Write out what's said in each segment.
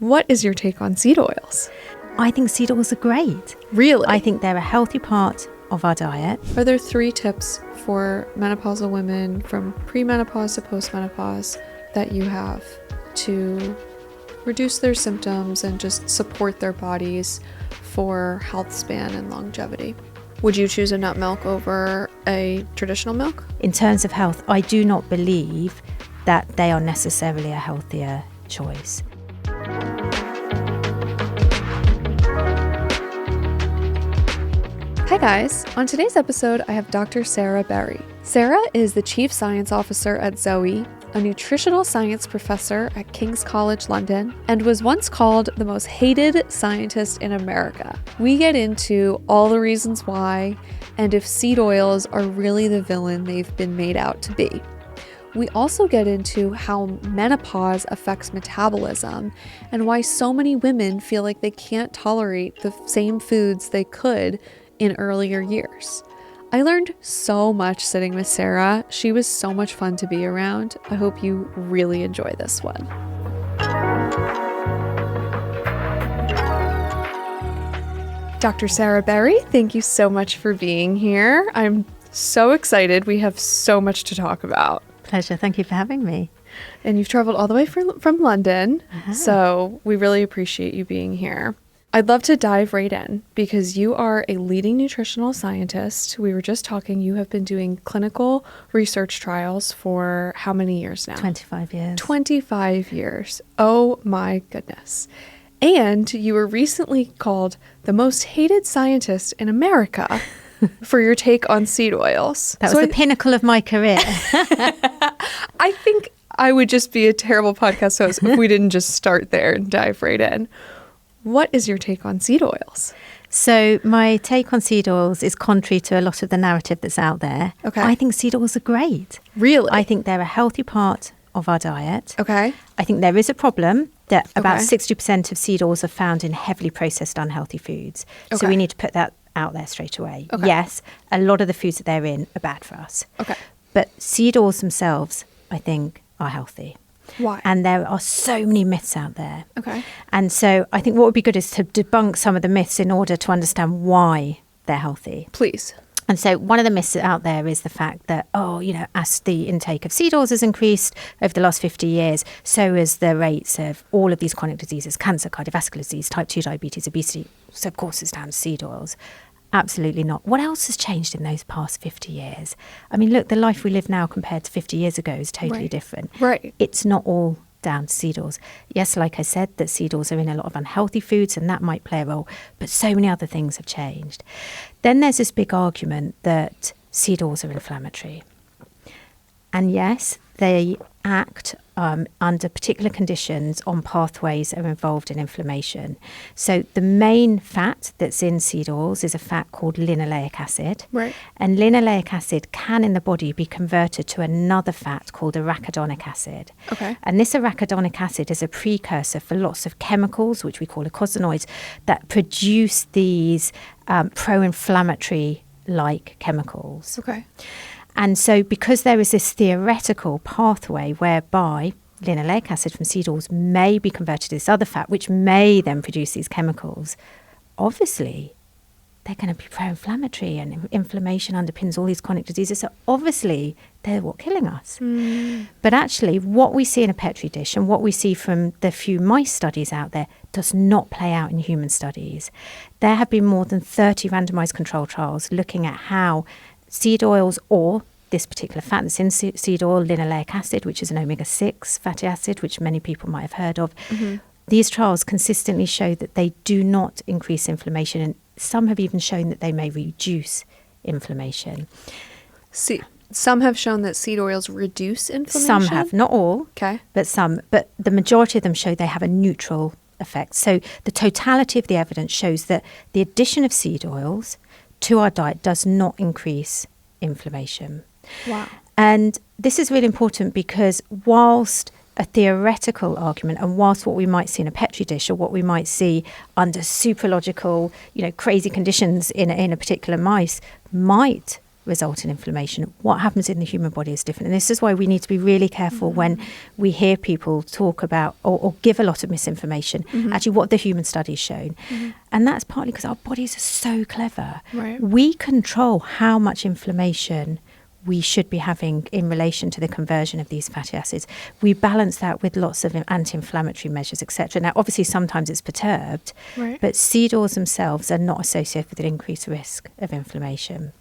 What is your take on seed oils? I think seed oils are great. Really? I think they're a healthy part of our diet. Are there 3 tips for menopausal women from premenopause to postmenopause that you have to reduce their symptoms and just support their bodies for health span and longevity? Would you choose a nut milk over a traditional milk? In terms of health, I do not believe that they are necessarily a healthier choice. Hi guys, on today's episode I have Dr. Sarah Berry. Sarah is the Chief Science Officer at Zoe, a nutritional science professor at King's College London, and was once called the most hated scientist in America. We get into all the reasons why, and if seed oils are really the villain they've been made out to be. We also get into how menopause affects metabolism and why so many women feel like they can't tolerate the same foods they could in earlier years. I learned so much sitting with Sarah. She was so much fun to be around. I hope you really enjoy this one. Dr. Sarah Berry, thank you so much for being here. I'm so excited. We have so much to talk about. Pleasure. Thank you for having me. And you've traveled all the way from London, so we really appreciate you being here. I'd love to dive right in because you are a leading nutritional scientist. We were just talking, you have been doing clinical research trials for how many years now? 25 years. 25 years. Oh my goodness. And you were recently called the most hated scientist in America for your take on seed oils. That was the pinnacle of my career. I think I would just be a terrible podcast host if we didn't just start there and dive right in. What is your take on seed oils? So my take on seed oils is contrary to a lot of the narrative that's out there. Okay. I think seed oils are great. Really? I think they're a healthy part of our diet. Okay. I think there is a problem that about Okay. 60% of seed oils are found in heavily processed unhealthy foods. So Okay. we need to put that out there straight away. Okay. Yes, a lot of the foods that they're in are bad for us. Okay. But seed oils themselves, I think, are healthy. Why? And there are so many myths out there. Okay. And so I think what would be good is to debunk some of the myths in order to understand why they're healthy. Please. And so one of the myths out there is the fact that, as the intake of seed oils has increased over the last 50 years, so has the rates of all of these chronic diseases, cancer, cardiovascular disease, type 2 diabetes, obesity. So of course it's down to seed oils. Absolutely not. What else has changed in those past 50 years? I mean, look, the life we live now compared to 50 years ago is totally different. Right. It's not all down to seed oils. Yes, like I said, that seed oils are in a lot of unhealthy foods and that might play a role, but so many other things have changed. Then there's this big argument that seed oils are inflammatory. And yes, they act under particular conditions on pathways that are involved in inflammation. So the main fat that's in seed oils is a fat called linoleic acid. Right. And linoleic acid can in the body be converted to another fat called arachidonic acid. Okay. And this arachidonic acid is a precursor for lots of chemicals, which we call eicosanoids, that produce these pro-inflammatory like chemicals. Okay. And so because there is this theoretical pathway whereby linoleic acid from seed oils may be converted to this other fat, which may then produce these chemicals, obviously they're going to be pro-inflammatory, and inflammation underpins all these chronic diseases. So obviously they're what's killing us. But actually what we see in a Petri dish and what we see from the few mice studies out there does not play out in human studies. There have been more than 30 randomized control trials looking at how seed oils, or this particular fat that's in seed oil, linoleic acid, which is an omega-6 fatty acid, which many people might have heard of. These trials consistently show that they do not increase inflammation, and some have even shown that they may reduce inflammation. See, some have shown that seed oils reduce inflammation? Some have, not all, Okay. but some. But the majority of them show they have a neutral effect. So the totality of the evidence shows that the addition of seed oils to our diet does not increase inflammation. Wow. And this is really important because whilst a theoretical argument and whilst what we might see in a Petri dish or what we might see under superlogical, crazy conditions in a particular mice might result in inflammation. What happens in the human body is different. And this is why we need to be really careful when we hear people talk about or give a lot of misinformation, actually what the human studies shown. And that's partly because our bodies are so clever. Right. We control how much inflammation we should be having in relation to the conversion of these fatty acids. We balance that with lots of anti-inflammatory measures, etc. Now, obviously, sometimes it's perturbed, Right. but seed oils themselves are not associated with an increased risk of inflammation.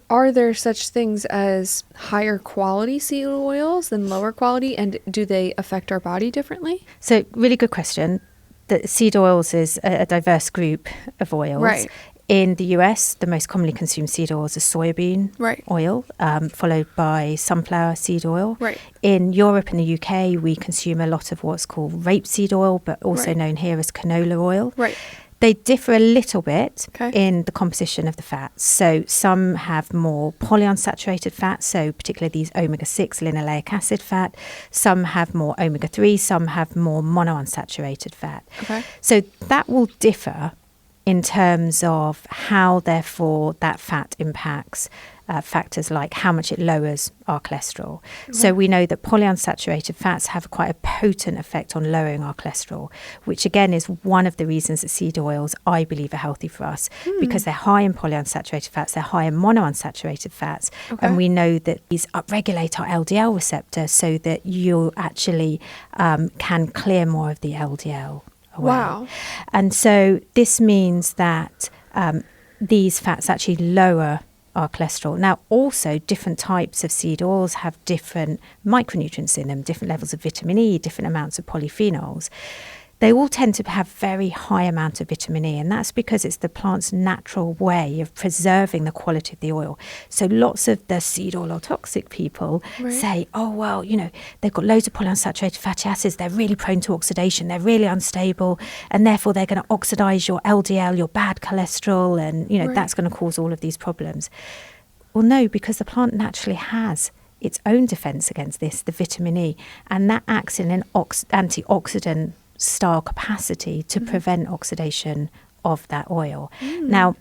Are there such things as higher quality seed oils than lower quality, and do they affect our body differently? So, really good question. The seed oils is a diverse group of oils. Right. In the US, the most commonly consumed seed oils are soybean oil, followed by sunflower seed oil. Right. In Europe and the UK, we consume a lot of what's called rapeseed oil, but also known here as canola oil. Right. They differ a little bit Okay. in the composition of the fats. So some have more polyunsaturated fats, so particularly these omega-6 linoleic acid fat. Some have more omega-3, some have more monounsaturated fat. Okay. So that will differ in terms of how, therefore, that fat impacts factors like how much it lowers our cholesterol. So we know that polyunsaturated fats have quite a potent effect on lowering our cholesterol, which again is one of the reasons that seed oils, I believe, are healthy for us, because they're high in polyunsaturated fats, they're high in monounsaturated fats, and we know that these upregulate our LDL receptor so that you actually can clear more of the LDL away. Wow. And so this means that these fats actually lower our cholesterol. Now, also, different types of seed oils have different micronutrients in them, different levels of vitamin E, different amounts of polyphenols. They all tend to have very high amount of vitamin E, and that's because it's the plant's natural way of preserving the quality of the oil. So lots of the seed oil or toxic people say, oh, well, you know, they've got loads of polyunsaturated fatty acids, they're really prone to oxidation, they're really unstable, and therefore they're going to oxidize your LDL, your bad cholesterol, and, you know, that's going to cause all of these problems. Well, no, because the plant naturally has its own defense against this, the vitamin E, and that acts in an antioxidant style capacity to prevent oxidation of that oil. Now,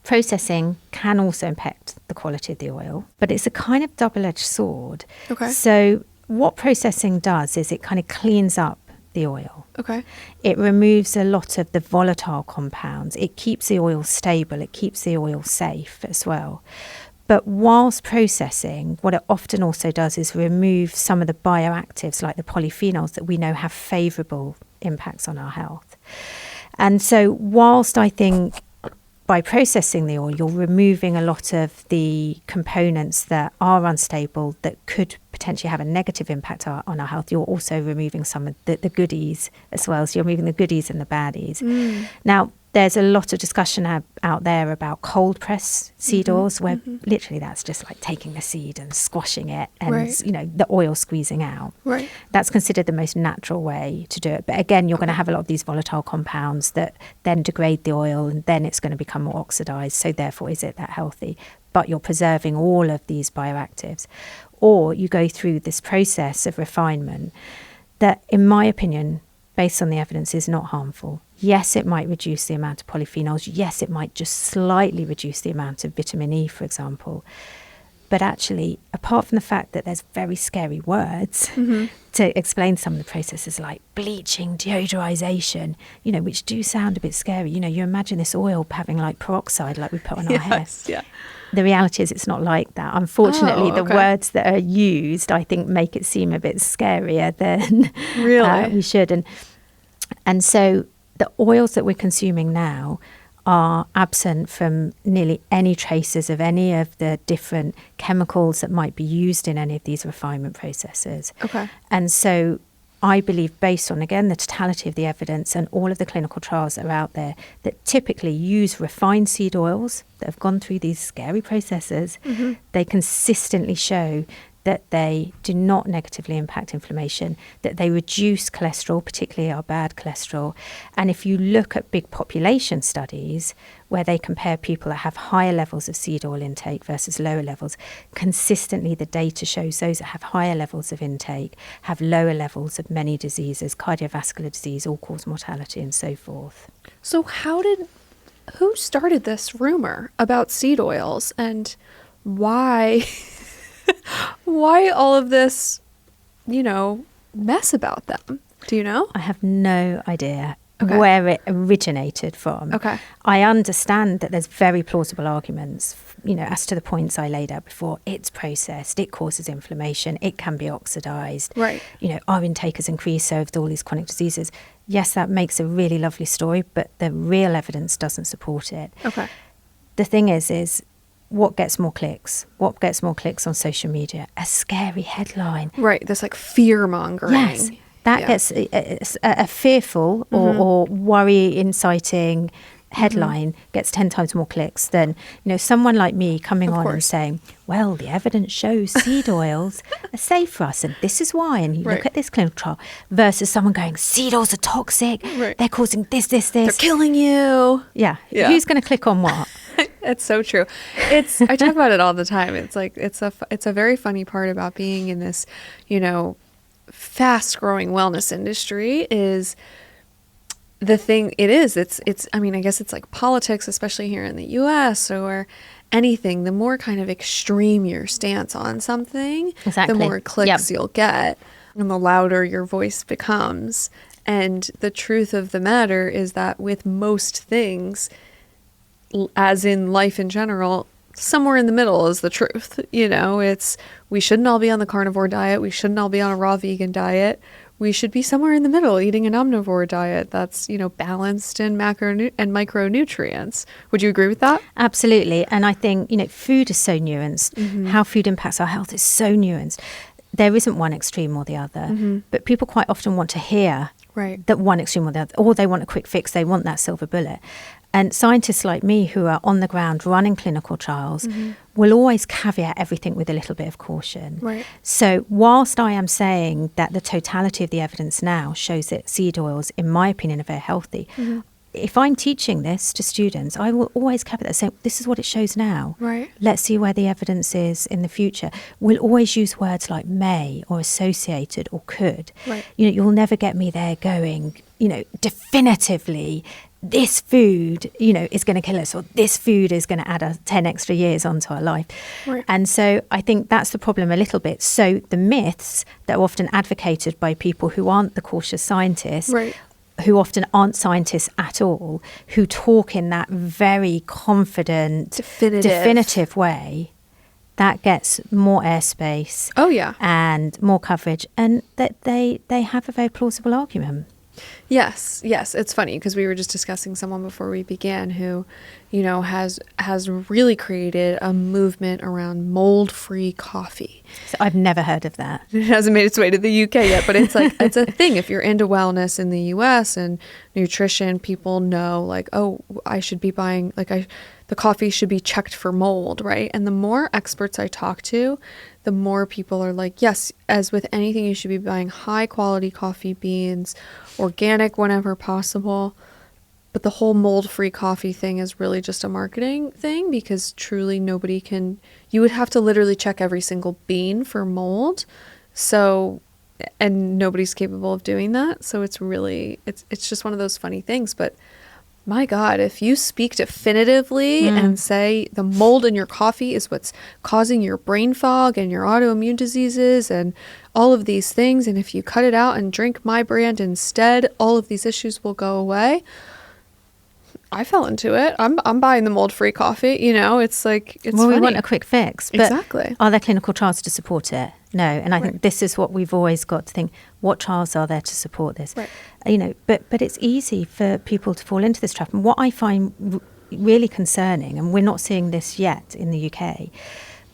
processing can also impact the quality of the oil, but it's a kind of double-edged sword. Okay. So what processing does is it kind of cleans up the oil. Okay. It removes a lot of the volatile compounds. It keeps the oil stable. It keeps the oil safe as well. But whilst processing, what it often also does is remove some of the bioactives like the polyphenols that we know have favourable impacts on our health. And so whilst I think by processing the oil, you're removing a lot of the components that are unstable that could potentially have a negative impact on our health, you're also removing some of the goodies as well. So you're removing the goodies and the baddies. Now, there's a lot of discussion out there about cold press seed oils, where literally that's just like taking the seed and squashing it and, you know, the oil squeezing out. Right. That's considered the most natural way to do it. But again, you're going to have a lot of these volatile compounds that then degrade the oil, and then it's going to become more oxidized. So therefore, is it that healthy? But you're preserving all of these bioactives. Or you go through this process of refinement that, in my opinion, based on the evidence, is not harmful. Yes, it might reduce the amount of polyphenols. Yes, it might just slightly reduce the amount of vitamin E, for example. But actually, apart from the fact that there's very scary words to explain some of the processes like bleaching, deodorization, you know, which do sound a bit scary. You know, you imagine this oil having like peroxide like we put on our hair. Yeah. The reality is it's not like that. Unfortunately, the words that are used, I think, make it seem a bit scarier than we should. And so the oils that we're consuming now are absent from nearly any traces of any of the different chemicals that might be used in any of these refinement processes. Okay. And so I believe, based on, again, the totality of the evidence and all of the clinical trials that are out there, that typically use refined seed oils that have gone through these scary processes, they consistently show that they do not negatively impact inflammation, that they reduce cholesterol, particularly our bad cholesterol. And if you look at big population studies where they compare people that have higher levels of seed oil intake versus lower levels, consistently the data shows those that have higher levels of intake have lower levels of many diseases, cardiovascular disease, all-cause mortality, and so forth. So how did who started this rumor about seed oils and why why all of this, mess about them? Do you know? I have no idea Okay. where it originated from. Okay. I understand that there's very plausible arguments, as to the points I laid out before. It's processed, it causes inflammation, it can be oxidized. Right. Our intake has increased so with all these chronic diseases. Yes, that makes a really lovely story, but the real evidence doesn't support it. Okay. The thing is what gets more clicks? What gets more clicks on social media? A scary headline. Right. This like fear mongering. Yes. That gets a fearful or worry inciting headline gets 10 times more clicks than, someone like me coming on and saying, well, the evidence shows seed oils are safe for us and this is why. And you look at this clinical trial versus someone going, seed oils are toxic. Right. They're causing this. They're killing you. Yeah. Who's going to click on what? It's so true. I talk about it all the time. It's like, it's a very funny part about being in this, fast growing wellness industry is the thing I guess it's like politics, especially here in the US or anything. The more kind of extreme your stance on something, the more clicks you'll get and the louder your voice becomes. And the truth of the matter is that with most things, as in life in general, somewhere in the middle is the truth. We shouldn't all be on the carnivore diet. We shouldn't all be on a raw vegan diet. We should be somewhere in the middle, eating an omnivore diet that's, balanced in macro and micronutrients. Would you agree with that? Absolutely. And I think, food is so nuanced. How food impacts our health is so nuanced. There isn't one extreme or the other, but people quite often want to hear that one extreme or the other, or they want a quick fix. They want that silver bullet. And scientists like me who are on the ground running clinical trials will always caveat everything with a little bit of caution. Right. So whilst I am saying that the totality of the evidence now shows that seed oils, in my opinion, are very healthy, if I'm teaching this to students, I will always caveat that saying, this is what it shows now. Right. Let's see where the evidence is in the future. We'll always use words like may or associated or could. Right. You'll never get me there going, definitively, this food, is going to kill us, or this food is going to add 10 extra years onto our life. Right. And so I think that's the problem a little bit. So the myths that are often advocated by people who aren't the cautious scientists, who often aren't scientists at all, who talk in that very confident, definitive way, that gets more airspace. Oh, yeah. And more coverage. And that they have a very plausible argument. Yes. It's funny because we were just discussing someone before we began who, has really created a movement around mold-free coffee. So I've never heard of that. It hasn't made its way to the UK yet, but it's like it's a thing. If you're into wellness in the US and nutrition, people know like, oh, I should be buying the coffee should be checked for mold, right? And the more experts I talk to, the more people are like, yes, as with anything, you should be buying high quality coffee beans, organic whenever possible. But the whole mold-free coffee thing is really just a marketing thing because truly you would have to literally check every single bean for mold. So, and nobody's capable of doing that. So it's just one of those funny things. But my God, if you speak definitively and say the mold in your coffee is what's causing your brain fog and your autoimmune diseases and all of these things, and if you cut it out and drink my brand instead, all of these issues will go away. I fell into it. I'm buying the mold-free coffee. It's like, it's funny. We want a quick fix. But exactly. Are there clinical trials to support it? No. And I think this is what we've always got to think. What trials are there to support this? Right. But it's easy for people to fall into this trap. And what I find really concerning, and we're not seeing this yet in the UK,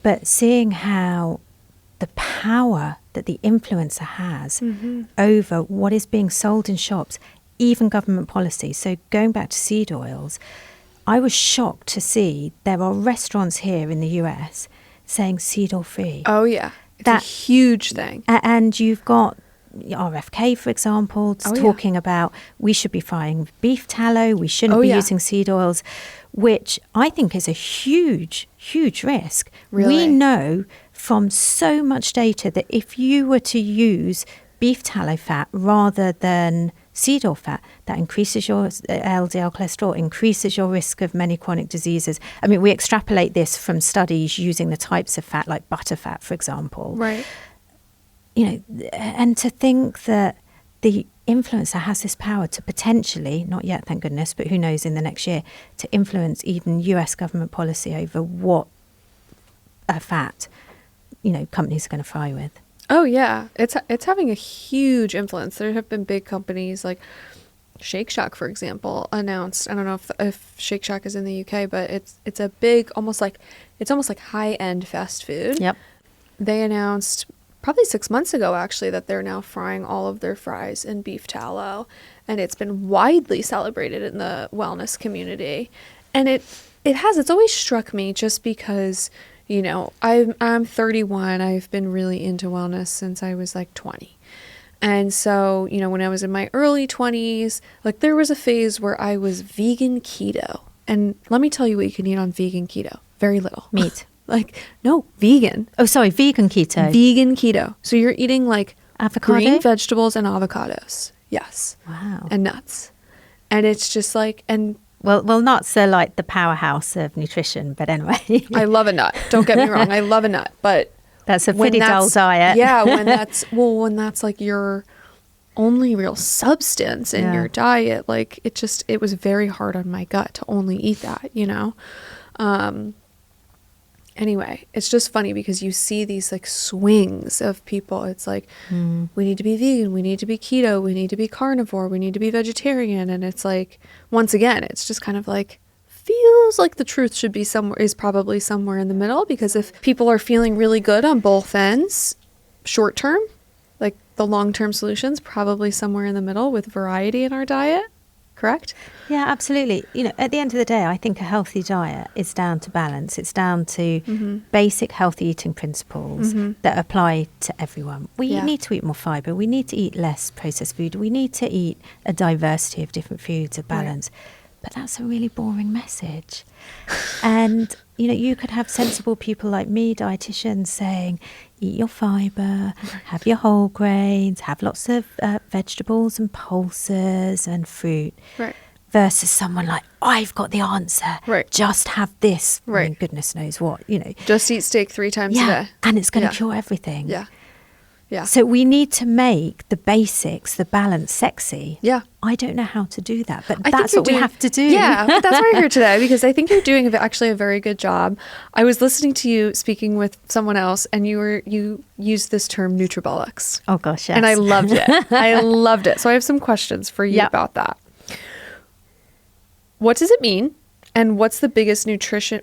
but seeing how the power that the influencer has over what is being sold in shops, even government policy. So going back to seed oils, I was shocked to see there are restaurants here in the US saying seed oil free. Oh, yeah. It's a huge thing. And you've got RFK, for example, talking about we should be frying beef tallow, we shouldn't be using seed oils, which I think is a huge, huge risk. Really? We know from so much data that if you were to use beef tallow fat rather than seed oil fat, that increases your LDL cholesterol, increases your risk of many chronic diseases. I mean, we extrapolate this from studies using the types of fat, like butterfat, for example. Right. And to think that the influencer has this power to potentially, not yet, thank goodness, but who knows in the next year, to influence even US government policy over what fat, companies are going to fry with. Oh yeah, it's having a huge influence. There have been big companies like Shake Shack, for example, announced. I don't know if Shake Shack is in the UK, but it's a big, almost like high end fast food. Yep. They announced probably 6 months ago, actually, that they're now frying all of their fries in beef tallow, and it's been widely celebrated in the wellness community. And it's always struck me, just because, I'm 31. I've been really into wellness since I was like 20. And so, when I was in my early 20s, like there was a phase where I was vegan keto. And let me tell you what you can eat on vegan keto. Very little. Meat. No, vegan. Oh, sorry, vegan keto. Vegan keto. So you're eating like avocado, green vegetables and avocados. Yes. Wow. And nuts. And it's just like, and Well, nuts are like the powerhouse of nutrition, but anyway. I love a nut. Don't get me wrong. I love a nut, but that's a pretty dull diet. Yeah, when that's like your only real substance in your diet, like it was very hard on my gut to only eat that, Anyway, it's just funny because you see these like swings of people. It's like, we need to be vegan, we need to be keto, we need to be carnivore, we need to be vegetarian. And it's like, once again, it's just kind of like, feels like the truth is probably somewhere in the middle, because if people are feeling really good on both ends, short term, like the long-term solution's probably somewhere in the middle with variety in our diet. Correct? Yeah, absolutely. At the end of the day, I think a healthy diet is down to balance. It's down to basic healthy eating principles that apply to everyone. We need to eat more fiber. We need to eat less processed food. We need to eat a diversity of different foods, a balance. Right. But that's a really boring message. And, you could have sensible people like me, dietitians, saying, eat your fiber, have your whole grains, have lots of vegetables and pulses and fruit. Right. Versus someone like, I've got the answer. Right. Just have this. Right. I mean, goodness knows what, Just eat steak 3 times a day. And it's going to cure everything. Yeah. Yeah. So we need to make the basics, the balance, sexy. Yeah. I don't know how to do that, but that's what we have to do. Yeah, but that's why you're here today, because I think you're doing actually a very good job. I was listening to you speaking with someone else, and you used this term nutribolics. Oh gosh, yes. And I loved it. I loved it. So I have some questions for you about that. What does it mean? And what's the biggest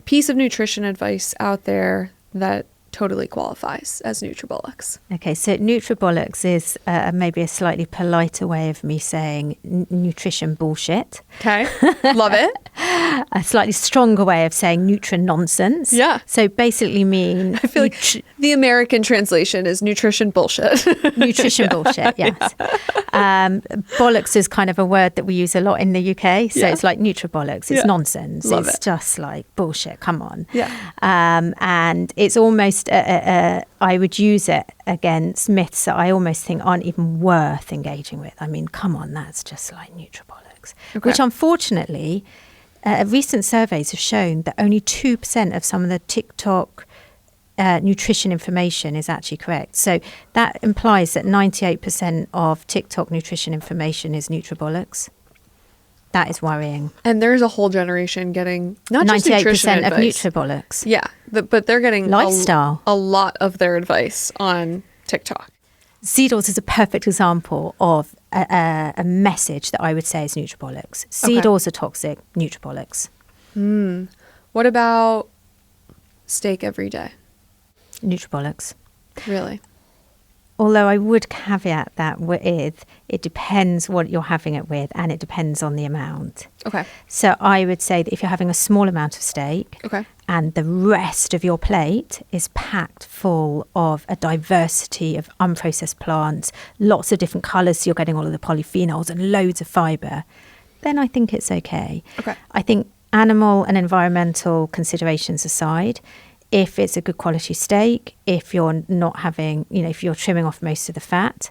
piece of nutrition advice out there that totally qualifies as nutribolics? Okay, so nutribolics is maybe a slightly politer way of me saying nutrition bullshit. Okay, love it. A slightly stronger way of saying nutri-nonsense. Yeah. So basically I feel like the American translation is nutrition bullshit. Nutrition bullshit, yes. Bollocks is kind of a word that we use a lot in the UK. So it's like nutribolics. It's nonsense. Love it's it. just like bullshit. Come on. Yeah. And it's almost, I would use it against myths that I almost think aren't even worth engaging with. I mean, come on, that's just like nutribolics. Okay. Which unfortunately, recent surveys have shown that only 2% of some of the TikTok nutrition information is actually correct. So that implies that 98% of TikTok nutrition information is nutribolics. That is worrying. And there's a whole generation getting not just 98% of advice. nutribolics. Yeah, but they're getting lifestyle. A lot of their advice on TikTok. Seed oils is a perfect example of a message that I would say is nutribolics. Seed oils are toxic, nutribolics. What about steak every day? Nutribolics. Really? Although I would caveat that with, it depends what you're having it with, and it depends on the amount. Okay. So I would say that if you're having a small amount of steak, and the rest of your plate is packed full of a diversity of unprocessed plants, lots of different colours, so you're getting all of the polyphenols and loads of fibre, then I think it's okay. Okay. I think animal and environmental considerations aside, if it's a good quality steak, if you're not having, if you're trimming off most of the fat,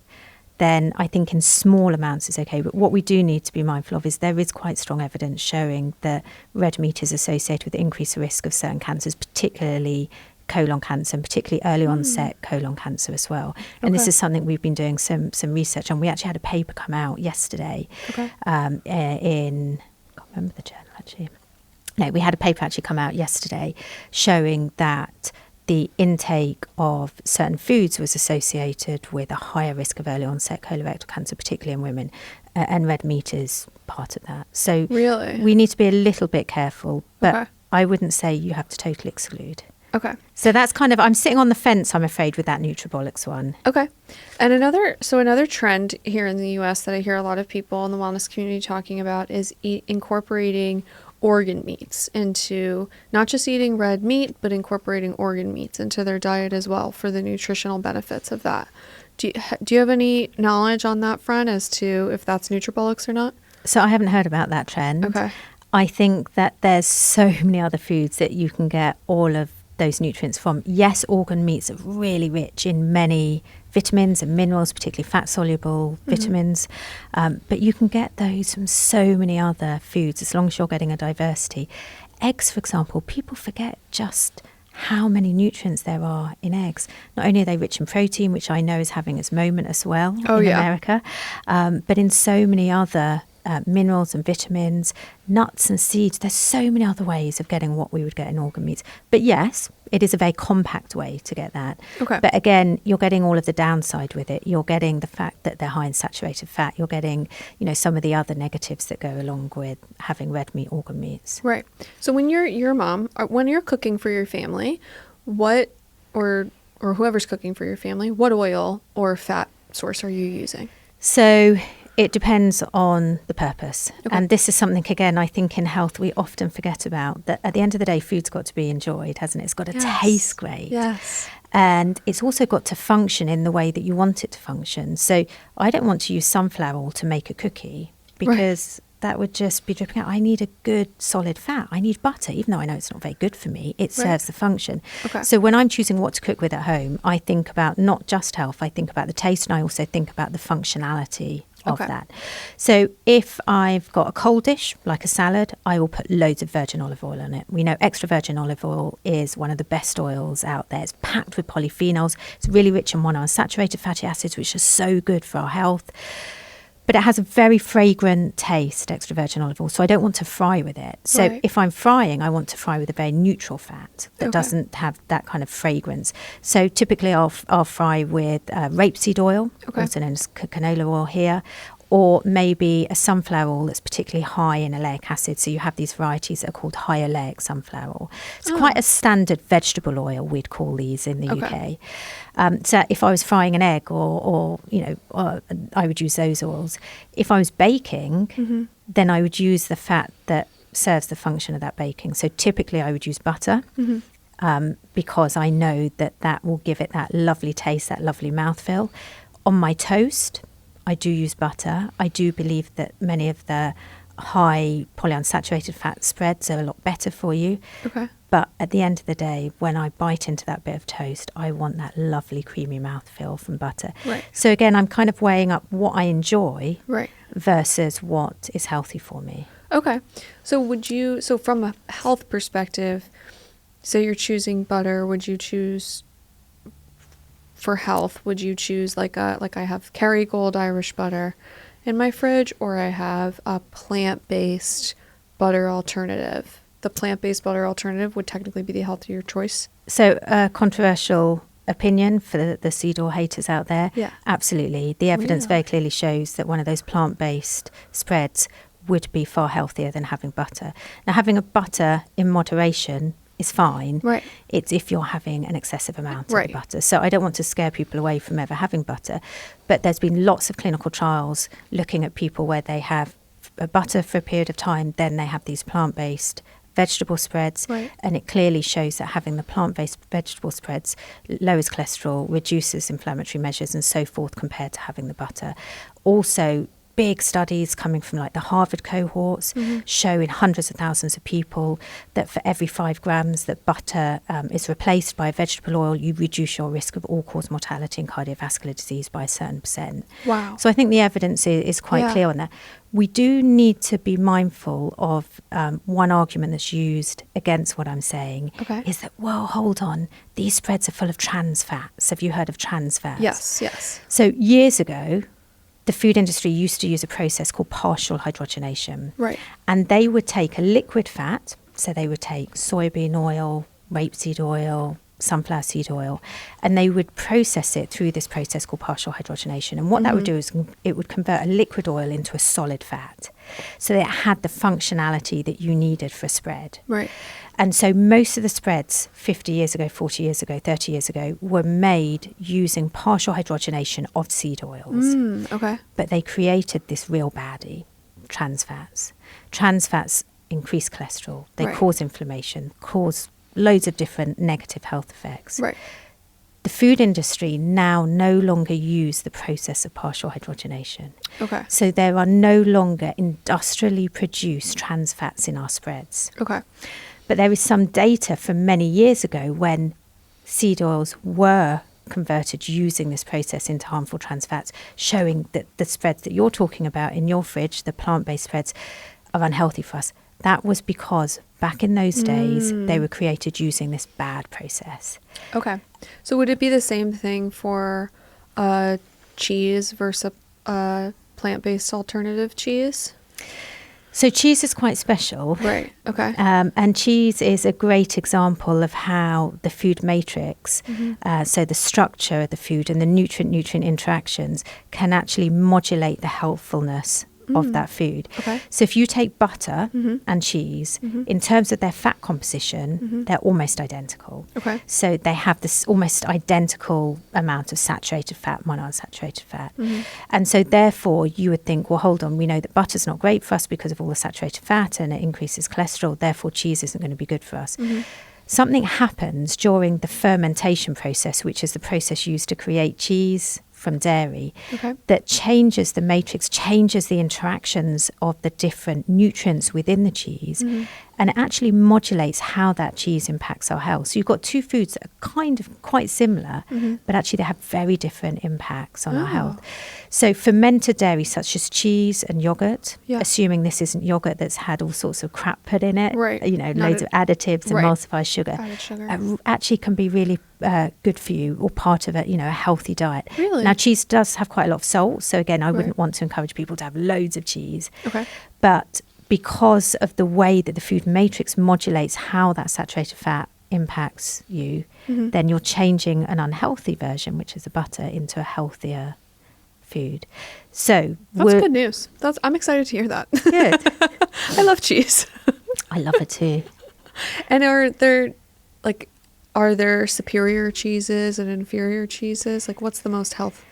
then I think in small amounts it's okay. But what we do need to be mindful of is there is quite strong evidence showing that red meat is associated with increased risk of certain cancers, particularly colon cancer, and particularly early onset colon cancer as well. And this is something we've been doing some research on. We actually had a paper come out yesterday in, I can't remember the journal actually. No, we had a paper actually come out yesterday showing that the intake of certain foods was associated with a higher risk of early onset colorectal cancer, particularly in women, and red meat is part of that. So really, we need to be a little bit careful, but I wouldn't say you have to totally exclude. Okay. So that's kind of, I'm sitting on the fence, I'm afraid, with that Nutribolics one. Okay. And another trend here in the US that I hear a lot of people in the wellness community talking about is incorporating organ meats into, not just eating red meat, but incorporating organ meats into their diet as well for the nutritional benefits of that. Do you have any knowledge on that front as to if that's Nutribolics or not? So I haven't heard about that trend. Okay. I think that there's so many other foods that you can get all of those nutrients from. Yes, organ meats are really rich in many vitamins and minerals, particularly fat-soluble vitamins, but you can get those from so many other foods as long as you're getting a diversity. Eggs, for example, people forget just how many nutrients there are in eggs. Not only are they rich in protein, which I know is having its moment as well in America, but in so many other minerals and vitamins, nuts and seeds. There's so many other ways of getting what we would get in organ meats. But yes, it is a very compact way to get that. Okay. But again, you're getting all of the downside with it. You're getting the fact that they're high in saturated fat. You're getting, some of the other negatives that go along with having red meat, organ meats. Right. So when you're a mom, when you're cooking for your family, what, or whoever's cooking for your family, what oil or fat source are you using? So it depends on the purpose. Okay. And this is something, again, I think in health we often forget about, that at the end of the day, food's got to be enjoyed, hasn't it? It's got to taste great. Yes. And it's also got to function in the way that you want it to function. So I don't want to use sunflower oil to make a cookie because that would just be dripping out. I need a good solid fat. I need butter, even though I know it's not very good for me. It serves the function. Okay. So when I'm choosing what to cook with at home, I think about not just health, I think about the taste, and I also think about the functionality of that. So if I've got a cold dish, like a salad, I will put loads of virgin olive oil on it. We know extra virgin olive oil is one of the best oils out there. It's packed with polyphenols. It's really rich in monounsaturated fatty acids, which are so good for our health. But it has a very fragrant taste, extra virgin olive oil, so I don't want to fry with it. So if I'm frying, I want to fry with a very neutral fat that doesn't have that kind of fragrance. So typically I'll fry with rapeseed oil, also known as canola oil here, or maybe a sunflower oil that's particularly high in oleic acid. So you have these varieties that are called high oleic sunflower oil. It's quite a standard vegetable oil, we'd call these in the UK. So if I was frying an egg or I would use those oils. If I was baking, then I would use the fat that serves the function of that baking. So typically I would use butter because I know that will give it that lovely taste, that lovely mouthfeel. On my toast, I do use butter. I do believe that many of the high polyunsaturated fat spreads are a lot better for you. Okay. But at the end of the day, when I bite into that bit of toast, I want that lovely creamy mouthfeel from butter. Right. So again, I'm kind of weighing up what I enjoy versus what is healthy for me. Okay. So from a health perspective, say you're choosing butter, would you choose, for health, would you choose like I have Kerrygold Irish butter in my fridge, or I have a plant-based butter alternative? The plant-based butter alternative would technically be the healthier choice. So a controversial opinion for the seed oil haters out there. Yeah. Absolutely. The evidence very clearly shows that one of those plant-based spreads would be far healthier than having butter. Now, having a butter in moderation is fine. Right. It's if you're having an excessive amount of butter. So I don't want to scare people away from ever having butter, but there's been lots of clinical trials looking at people where they have a butter for a period of time, then they have these plant-based vegetable spreads, and it clearly shows that having the plant-based vegetable spreads lowers cholesterol, reduces inflammatory measures and so forth compared to having the butter. Also, big studies coming from like the Harvard cohorts showing hundreds of thousands of people that for every 5 grams that butter is replaced by vegetable oil, you reduce your risk of all-cause mortality and cardiovascular disease by a certain percent. Wow. So I think the evidence is quite clear on that. We do need to be mindful of one argument that's used against what I'm saying is that, well, hold on, these spreads are full of trans fats. Have you heard of trans fats? Yes. So years ago, the food industry used to use a process called partial hydrogenation. Right. And they would take a liquid fat, so they would take soybean oil, rapeseed oil, sunflower seed oil, and they would process it through this process called partial hydrogenation. And what that would do is it would convert a liquid oil into a solid fat. So that it had the functionality that you needed for a spread. Right. And so most of the spreads 50 years ago, 40 years ago, 30 years ago were made using partial hydrogenation of seed oils. But they created this real baddie, trans fats. Trans fats increase cholesterol. They cause inflammation, cause loads of different negative health effects. Right. The food industry now no longer use the process of partial hydrogenation. Okay. So there are no longer industrially produced trans fats in our spreads. Okay. But there is some data from many years ago when seed oils were converted using this process into harmful trans fats, showing that the spreads that you're talking about in your fridge, the plant-based spreads, are unhealthy for us. That was because back in those days, they were created using this bad process. Okay. So would it be the same thing for cheese versus plant-based alternative cheese? So cheese is quite special. Right. Okay. And cheese is a great example of how the food matrix, so the structure of the food and the nutrient-nutrient interactions can actually modulate the healthfulness of that food. Okay. So if you take butter and cheese, in terms of their fat composition, they're almost identical. Okay. So they have this almost identical amount of saturated fat, monounsaturated fat. And so therefore you would think, well, hold on, we know that butter's not great for us because of all the saturated fat and it increases cholesterol, therefore cheese isn't going to be good for us. Something happens during the fermentation process, which is the process used to create cheese from dairy, that changes the matrix, changes the interactions of the different nutrients within the cheese, and it actually modulates how that cheese impacts our health. So you've got two foods that are kind of quite similar, but actually they have very different impacts on our health. So fermented dairy, such as cheese and yogurt, assuming this isn't yogurt that's had all sorts of crap put in it, you know, loads of additives, emulsified sugar, actually can be really good for you, or part of a, you know, a healthy diet. Really? Now, cheese does have quite a lot of salt, so again, I wouldn't want to encourage people to have loads of cheese. But because of the way that the food matrix modulates how that saturated fat impacts you, then you're changing an unhealthy version, which is a butter, into a healthier food. So that's good news. I'm excited to hear that. Good. I love cheese. I love it too. And are there superior cheeses and inferior cheeses? Like, what's the most healthful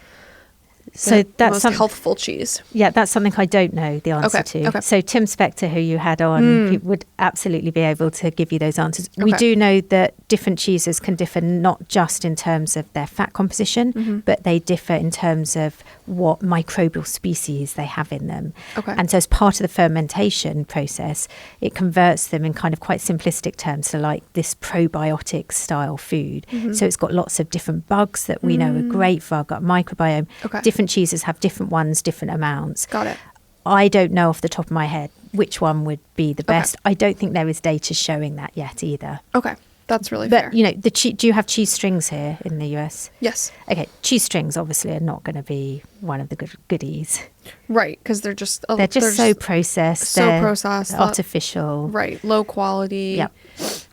cheese? Yeah, that's something I don't know the answer to. Okay. So Tim Spector, who you had on, he would absolutely be able to give you those answers. We do know that different cheeses can differ not just in terms of their fat composition, but they differ in terms of what microbial species they have in them. And so as part of the fermentation process, it converts them in kind of quite simplistic terms to like this probiotic style food. So it's got lots of different bugs that we know are great for our gut microbiome. Different cheeses have different ones, different amounts. Got it. I don't know off the top of my head which one would be the best. I don't think there is data showing that yet either. Okay. That's really fair. But, you know, do you have cheese strings here in the US? Yes. Okay. Cheese strings obviously are not going to be one of the goodies. Right. Because they're just so processed. Artificial. Right. Low quality. Yep.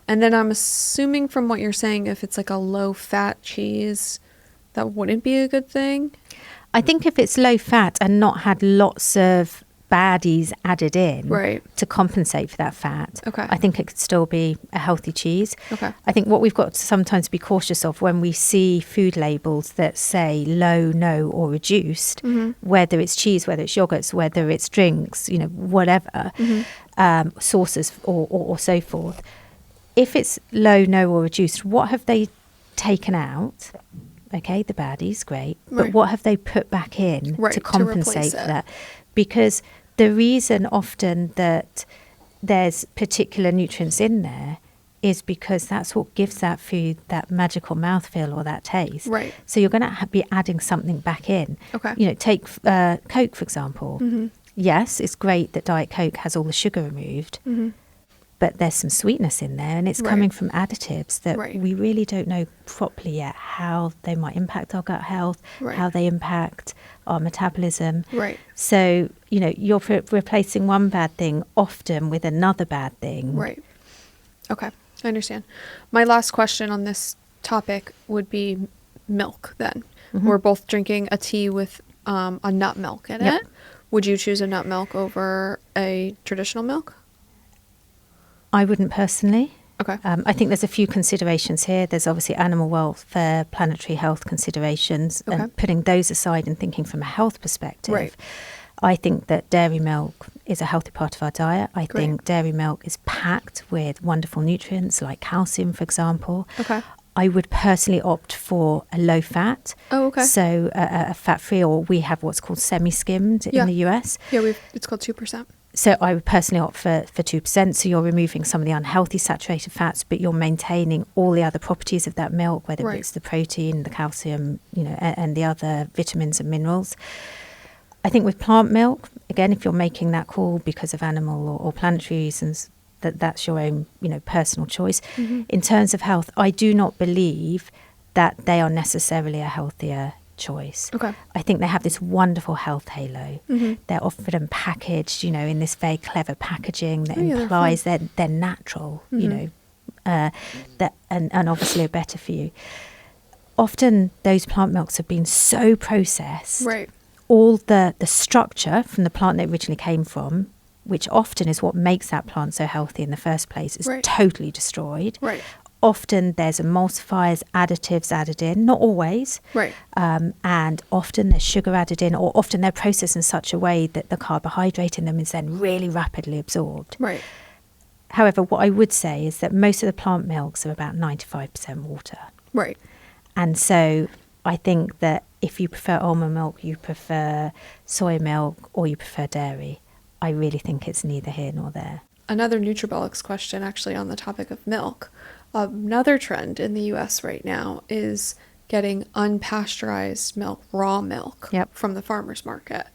And then I'm assuming from what you're saying, if it's like a low fat cheese, that wouldn't be a good thing. I think if it's low fat and not had lots of baddies added in to compensate for that fat, I think it could still be a healthy cheese. I think what we've got to sometimes be cautious of when we see food labels that say low, no, or reduced, whether it's cheese, whether it's yogurts, whether it's drinks, you know, whatever, sauces or so forth. If it's low, no, or reduced, what have they taken out? Okay, the baddies, great. But what have they put back in to compensate for that? because the reason often that there's particular nutrients in there is because that's what gives that food that magical mouthfeel or that taste. Right. So you're going to be adding something back in. Okay. You know, take Coke, for example. Mm-hmm. Yes, it's great that Diet Coke has all the sugar removed, Mm-hmm. but there's some sweetness in there, and it's Right. coming from additives that Right. we really don't know properly yet how they might impact our gut health, Right. how they impact our metabolism. Right. So, you know, you're replacing one bad thing often with another bad thing. Right. Okay. I understand. My last question on this topic would be milk then. Mm-hmm. We're both drinking a tea with a nut milk in Yep. it. Would you choose a nut milk over a traditional milk? I wouldn't personally. Okay. I think there's a few considerations here. There's obviously animal welfare, planetary health considerations, Okay. and putting those aside and thinking from a health perspective. Right. I think that dairy milk is a healthy part of our diet. I Great. think dairy milk is packed with wonderful nutrients like calcium, for example. Okay. I would personally opt for a low fat. Oh, okay. So a fat-free, or we have what's called semi-skimmed Yeah. in the US. Yeah, it's called 2%. So I would personally opt for 2%. So you're removing some of the unhealthy saturated fats, but you're maintaining all the other properties of that milk, whether Right. it's the protein, the calcium, you know, and the other vitamins and minerals. I think with plant milk, again, if you're making that call because of animal or planetary reasons, that's your own, you know, personal choice. Mm-hmm. In terms of health, I do not believe that they are necessarily a healthier choice. Okay. I think they have this wonderful health halo. Mm-hmm. They're often packaged, you know, in this very clever packaging that Oh, yeah, they're implies they're natural, you Mhm. know, that and obviously are better for you. Often those plant milks have been so processed. Right. All the structure from the plant they originally came from, which often is what makes that plant so healthy in the first place, is Right. totally destroyed. Right. Often there's emulsifiers, additives added in, not always. Right. And often there's sugar added in, or often they're processed in such a way that the carbohydrate in them is then really rapidly absorbed. Right. However, what I would say is that most of the plant milks are about 95% water. Right. And so I think that if you prefer almond milk, you prefer soy milk, or you prefer dairy, I really think it's neither here nor there. Another Nutribolics question, actually, on the topic of milk. Another trend in the US right now is getting unpasteurized milk, raw milk, Yep. from the farmer's market.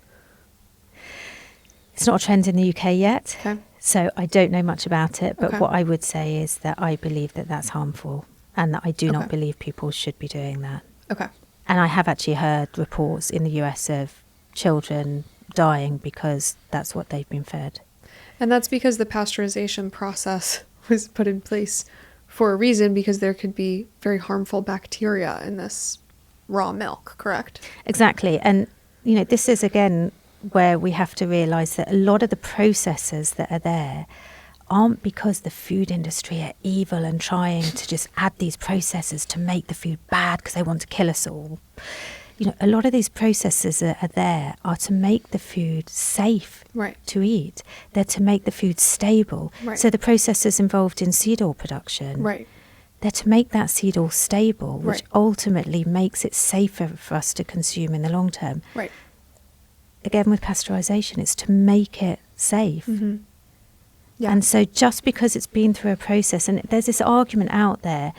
It's not a trend in the UK yet, Okay. so I don't know much about it. But Okay. what I would say is that I believe that that's harmful, and that I do not Okay. believe people should be doing that. Okay. And I have actually heard reports in the US of children dying because that's what they've been fed. And that's because the pasteurization process was put in place for a reason, because there could be very harmful bacteria in this raw milk, correct? Exactly. And, you know, this is, again, where we have to realise that a lot of the processes that are there aren't because the food industry are evil and trying to just add these processes to make the food bad because they want to kill us all. You know, a lot of these processes that are there are to make the food safe Right. to eat. They're to make the food stable. Right. So the processes involved in seed oil production, Right. they're to make that seed oil stable, which Right. ultimately makes it safer for us to consume in the long term. Right. Again, with pasteurization, it's to make it safe. Mm-hmm. Yeah. And so just because it's been through a process, and there's this argument out there,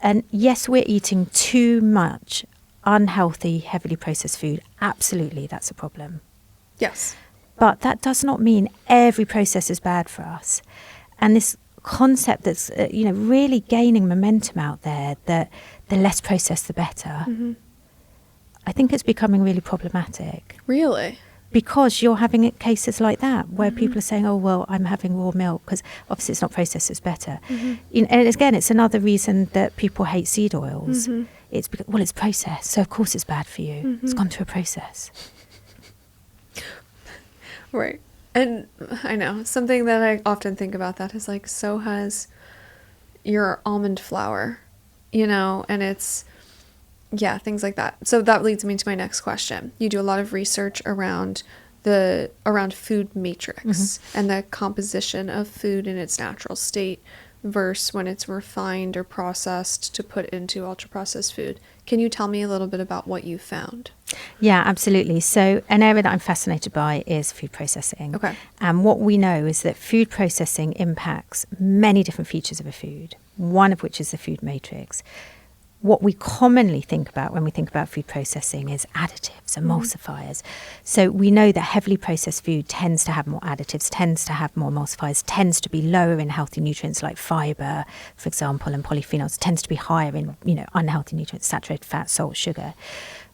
and yes, we're eating too much unhealthy, heavily processed food. Absolutely, that's a problem. Yes. But that does not mean every process is bad for us. And this concept that's, you know, really gaining momentum out there, that the less processed, the better, Mm-hmm. I think it's becoming really problematic. Really? Because you're having cases like that where Mm-hmm. people are saying, oh, well, I'm having raw milk because obviously it's not processed, it's better. Mm-hmm. And again, it's another reason that people hate seed oils. Mhm. It's because, well, it's processed, so of course it's bad for you. It's Mhm. gone through a process. Right. And I know something that I often think about that is like, so has your almond flour, you know, and it's, yeah, things like that. So that leads me to my next question. You do a lot of research around food matrix and the composition of food in its natural state versus when it's refined or processed to put into ultra processed food. Can you tell me a little bit about what you found? Yeah, absolutely. So an area that I'm fascinated by is food processing. Okay. And what we know is that food processing impacts many different features of a food, one of which is the food matrix. What we commonly think about when we think about food processing is additives, emulsifiers. So we know that heavily processed food tends to have more additives, tends to have more emulsifiers, tends to be lower in healthy nutrients like fiber, for example, and polyphenols, tends to be higher in, unhealthy nutrients, saturated fat, salt, sugar.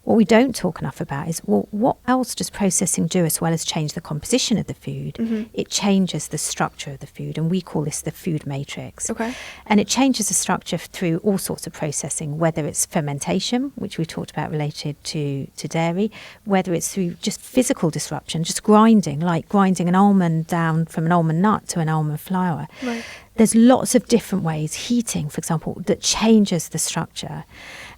What we don't talk enough about is, well, what else does processing do as well as change the composition of the food? It changes the structure of the food, and we call this the food matrix. Okay. And it changes the structure through all sorts of processing, whether it's fermentation, which we talked about related to dairy, whether it's through just physical disruption, just grinding, like grinding an almond down from an almond nut to an almond flour. Right. There's lots of different ways, heating, for example, that changes the structure.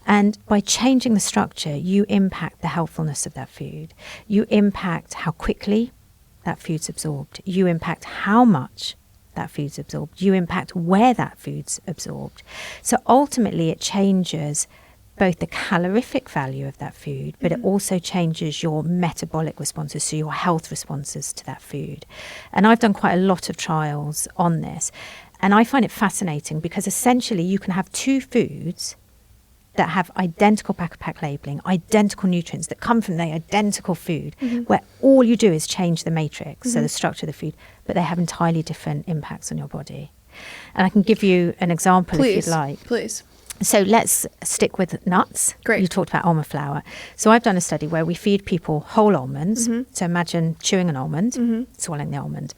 And by changing the structure, you impact the healthfulness of that food. You impact how quickly that food's absorbed. You impact how much that food's absorbed. You impact where that food's absorbed. So ultimately, it changes both the calorific value of that food, but it also changes your metabolic responses, so your health responses to that food. And I've done quite a lot of trials on this. And I find it fascinating because essentially you can have two foods that have identical pack labeling, identical nutrients that come from the identical food, where all you do is change the matrix, so the structure of the food, but they have entirely different impacts on your body. And I can give you an example if you'd like. Please. So let's stick with nuts. Great. You talked about almond flour. So I've done a study where we feed people whole almonds. So imagine chewing an almond, swallowing the almond.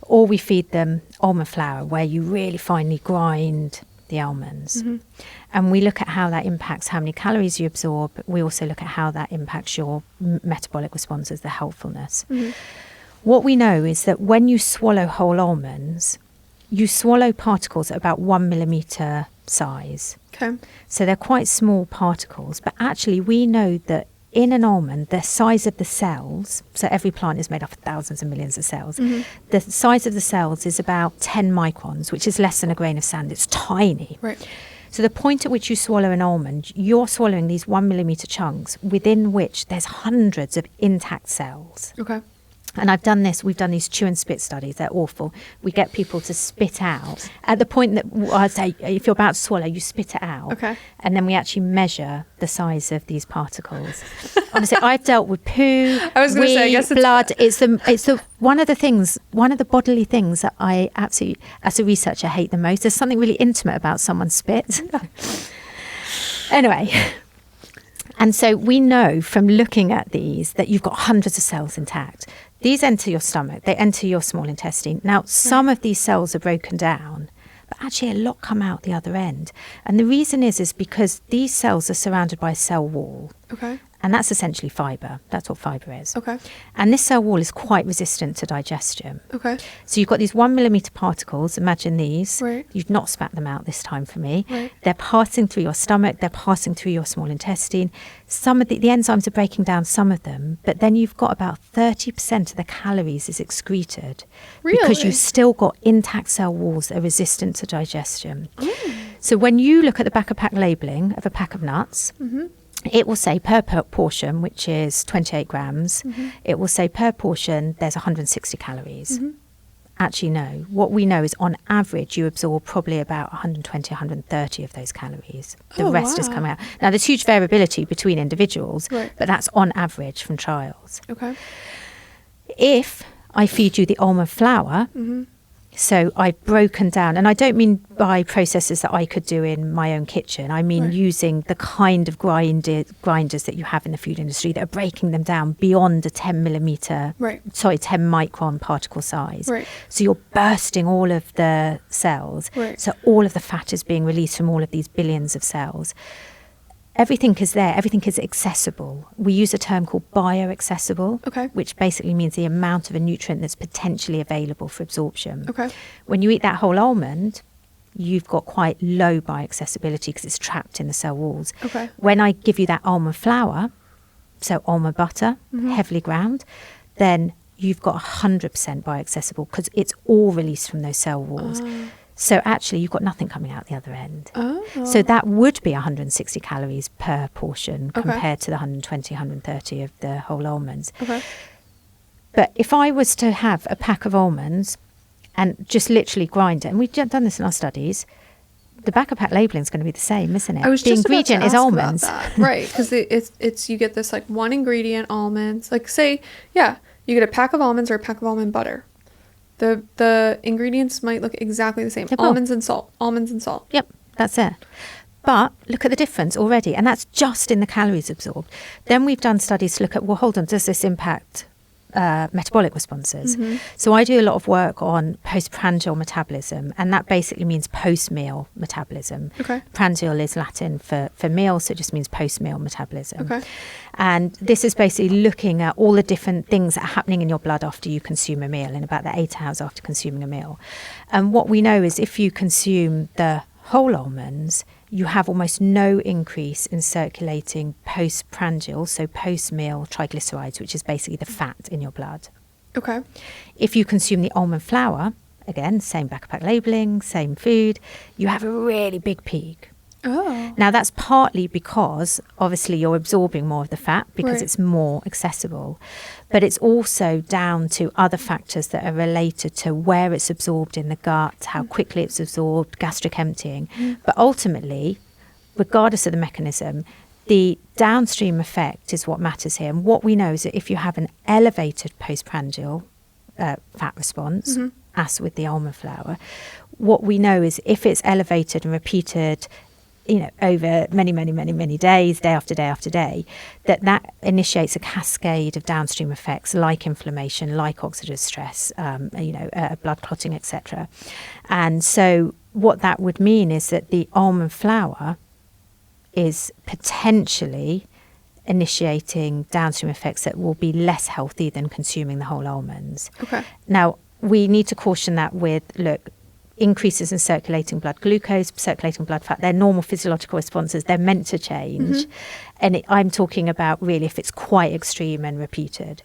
Or we feed them almond flour, where you really finely grind the almonds. And we look at how that impacts how many calories you absorb. We also look at how that impacts your metabolic responses, the healthfulness. What we know is that when you swallow whole almonds, you swallow particles at about 1 millimeter size. Okay. So they're quite small particles, but actually we know that in an almond, the size of the cells, so every plant is made up of thousands and millions of cells, the size of the cells is about 10 microns, which is less than a grain of sand. It's tiny. Right. So the point at which you swallow an almond, you're swallowing these 1 millimeter chunks within which there's hundreds of intact cells. Okay. And we've done these chew and spit studies. They're awful. We get people to spit out. At the point that I say, if you're about to swallow, you spit it out. Okay. And then we actually measure the size of these particles. Honestly, I've dealt with poo, I was going to say, I wee, guess blood. It's the one of the bodily things that I absolutely, as a researcher, hate the most. There's something really intimate about someone's spit. Anyway. And so we know from looking at these that you've got hundreds of cells intact. These enter your stomach, they enter your small intestine. Now, some of these cells are broken down, but actually a lot come out the other end. And the reason is because these cells are surrounded by a cell wall. Okay. And that's essentially fibre. That's what fibre is. Okay. And this cell wall is quite resistant to digestion. Okay. So you've got these 1 millimeter particles. Imagine these. Right. You've not spat them out this time for me. Right. They're passing through your stomach. They're passing through your small intestine. Some of the enzymes are breaking down some of them, but then you've got about 30% of the calories is excreted. Really? Because you've still got intact cell walls that are resistant to digestion. So when you look at the back of pack labelling of a pack of nuts, it will say per portion, which is 28 grams, it will say per portion there's 160 calories. Actually, no. What we know is on average you absorb probably about 120, 130 of those calories. The rest is coming out. Now, there's huge variability between individuals, but that's on average from trials. Okay. If I feed you the almond flour, so I've broken down, and I don't mean by processes that I could do in my own kitchen. I mean using the kind of grinders that you have in the food industry that are breaking them down beyond a 10 micron particle size. Right. So you're bursting all of the cells. Right. So all of the fat is being released from all of these billions of cells. Everything is there. Everything is accessible. We use a term called bioaccessible, which basically means the amount of a nutrient that's potentially available for absorption. Okay. When you eat that whole almond, you've got quite low bioaccessibility because it's trapped in the cell walls. Okay. When I give you that almond flour, so almond butter, heavily ground, then you've got 100% bioaccessible because it's all released from those cell walls. So actually, you've got nothing coming out the other end. Oh. So that would be 160 calories per portion Okay. compared to the 120, 130 of the whole almonds. Okay. But if I was to have a pack of almonds and just literally grind it, and we've done this in our studies, the back of pack labelling is going to be the same, isn't it? I was the just ingredient about to is ask almonds. about that. Right, because it's you get this like one ingredient almonds. Like say, yeah, you get a pack of almonds or a pack of almond butter. The ingredients might look exactly the same. They will. Almonds and salt. Almonds and salt. Yep, that's it. But look at the difference already, and that's just in the calories absorbed. Then we've done studies to look at, well, hold on, does this impact metabolic responses? So I do a lot of work on postprandial metabolism, and that basically means post-meal metabolism. Okay. Prandial is Latin for meal, so it just means post-meal metabolism. Okay. And this is basically looking at all the different things that are happening in your blood after you consume a meal, in about the 8 hours after consuming a meal. And what we know is if you consume the whole almonds, you have almost no increase in circulating postprandial, so post-meal triglycerides, which is basically the fat in your blood. Okay. If you consume the almond flour, again, same back of pack labelling, same food, you have a really big peak. Oh. Now, that's partly because obviously you're absorbing more of the fat because Right. it's more accessible. But it's also down to other factors that are related to where it's absorbed in the gut, how quickly it's absorbed, gastric emptying. But ultimately, regardless of the mechanism, the downstream effect is what matters here. And what we know is that if you have an elevated postprandial fat response, as with the almond flour, what we know is if it's elevated and repeated over many days, day after day after day, that initiates a cascade of downstream effects like inflammation, like oxidative stress, blood clotting, etc. And so what that would mean is that the almond flour is potentially initiating downstream effects that will be less healthy than consuming the whole almonds. Okay. Now, we need to caution that with, increases in circulating blood glucose, circulating blood fat, they're normal physiological responses. They're meant to change. And I'm talking about really if it's quite extreme and repeated.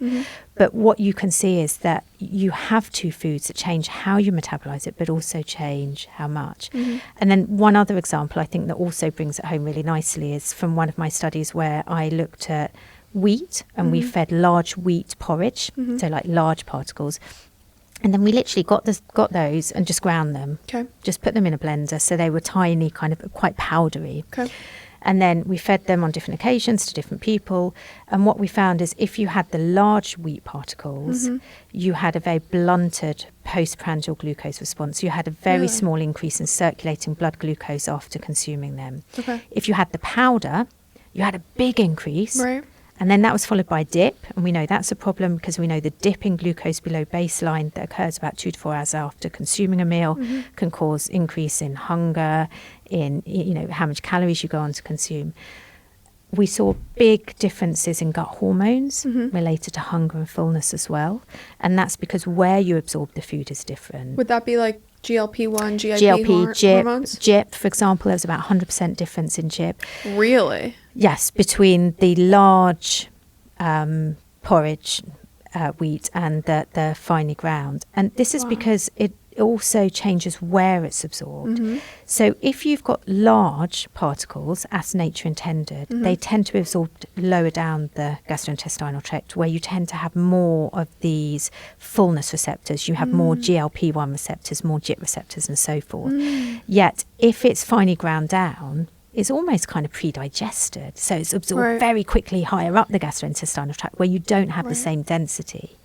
But what you can see is that you have two foods that change how you metabolize it, but also change how much. And then one other example I think that also brings it home really nicely is from one of my studies where I looked at wheat and we fed large wheat porridge, so like large particles. And then we literally got those and just ground them. Okay. Just put them in a blender. So they were tiny, kind of quite powdery. Okay. And then we fed them on different occasions to different people. And what we found is if you had the large wheat particles, you had a very blunted postprandial glucose response. You had a very small increase in circulating blood glucose after consuming them. Okay. If you had the powder, you had a big increase. Right. And then that was followed by a dip. And we know that's a problem because we know the dip in glucose below baseline that occurs about 2 to 4 hours after consuming a meal can cause increase in hunger, in how much calories you go on to consume. We saw big differences in gut hormones related to hunger and fullness as well. And that's because where you absorb the food is different. Would that be like GLP-1, GIP hormones? GIP, for example, there was about 100% difference in GIP. Really? Yes, between the large porridge wheat and the finely ground. And this is because it also changes where it's absorbed. So if you've got large particles, as nature intended, they tend to be absorbed lower down the gastrointestinal tract, where you tend to have more of these fullness receptors. You have more GLP-1 receptors, more GIP receptors, and so forth. Yet if it's finely ground down, it's almost kind of pre-digested. So it's absorbed very quickly higher up the gastrointestinal tract where you don't have the same density.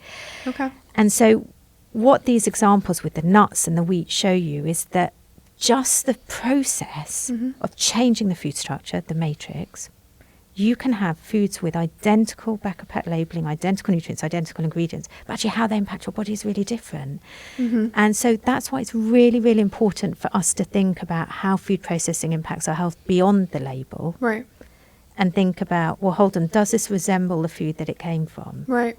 Okay. And so what these examples with the nuts and the wheat show you is that just the process of changing the food structure, the matrix, you can have foods with identical back of pack labelling, identical nutrients, identical ingredients, but actually how they impact your body is really different. And so that's why it's really, really important for us to think about how food processing impacts our health beyond the label. Right. And think about, well, hold on, does this resemble the food that it came from? Right.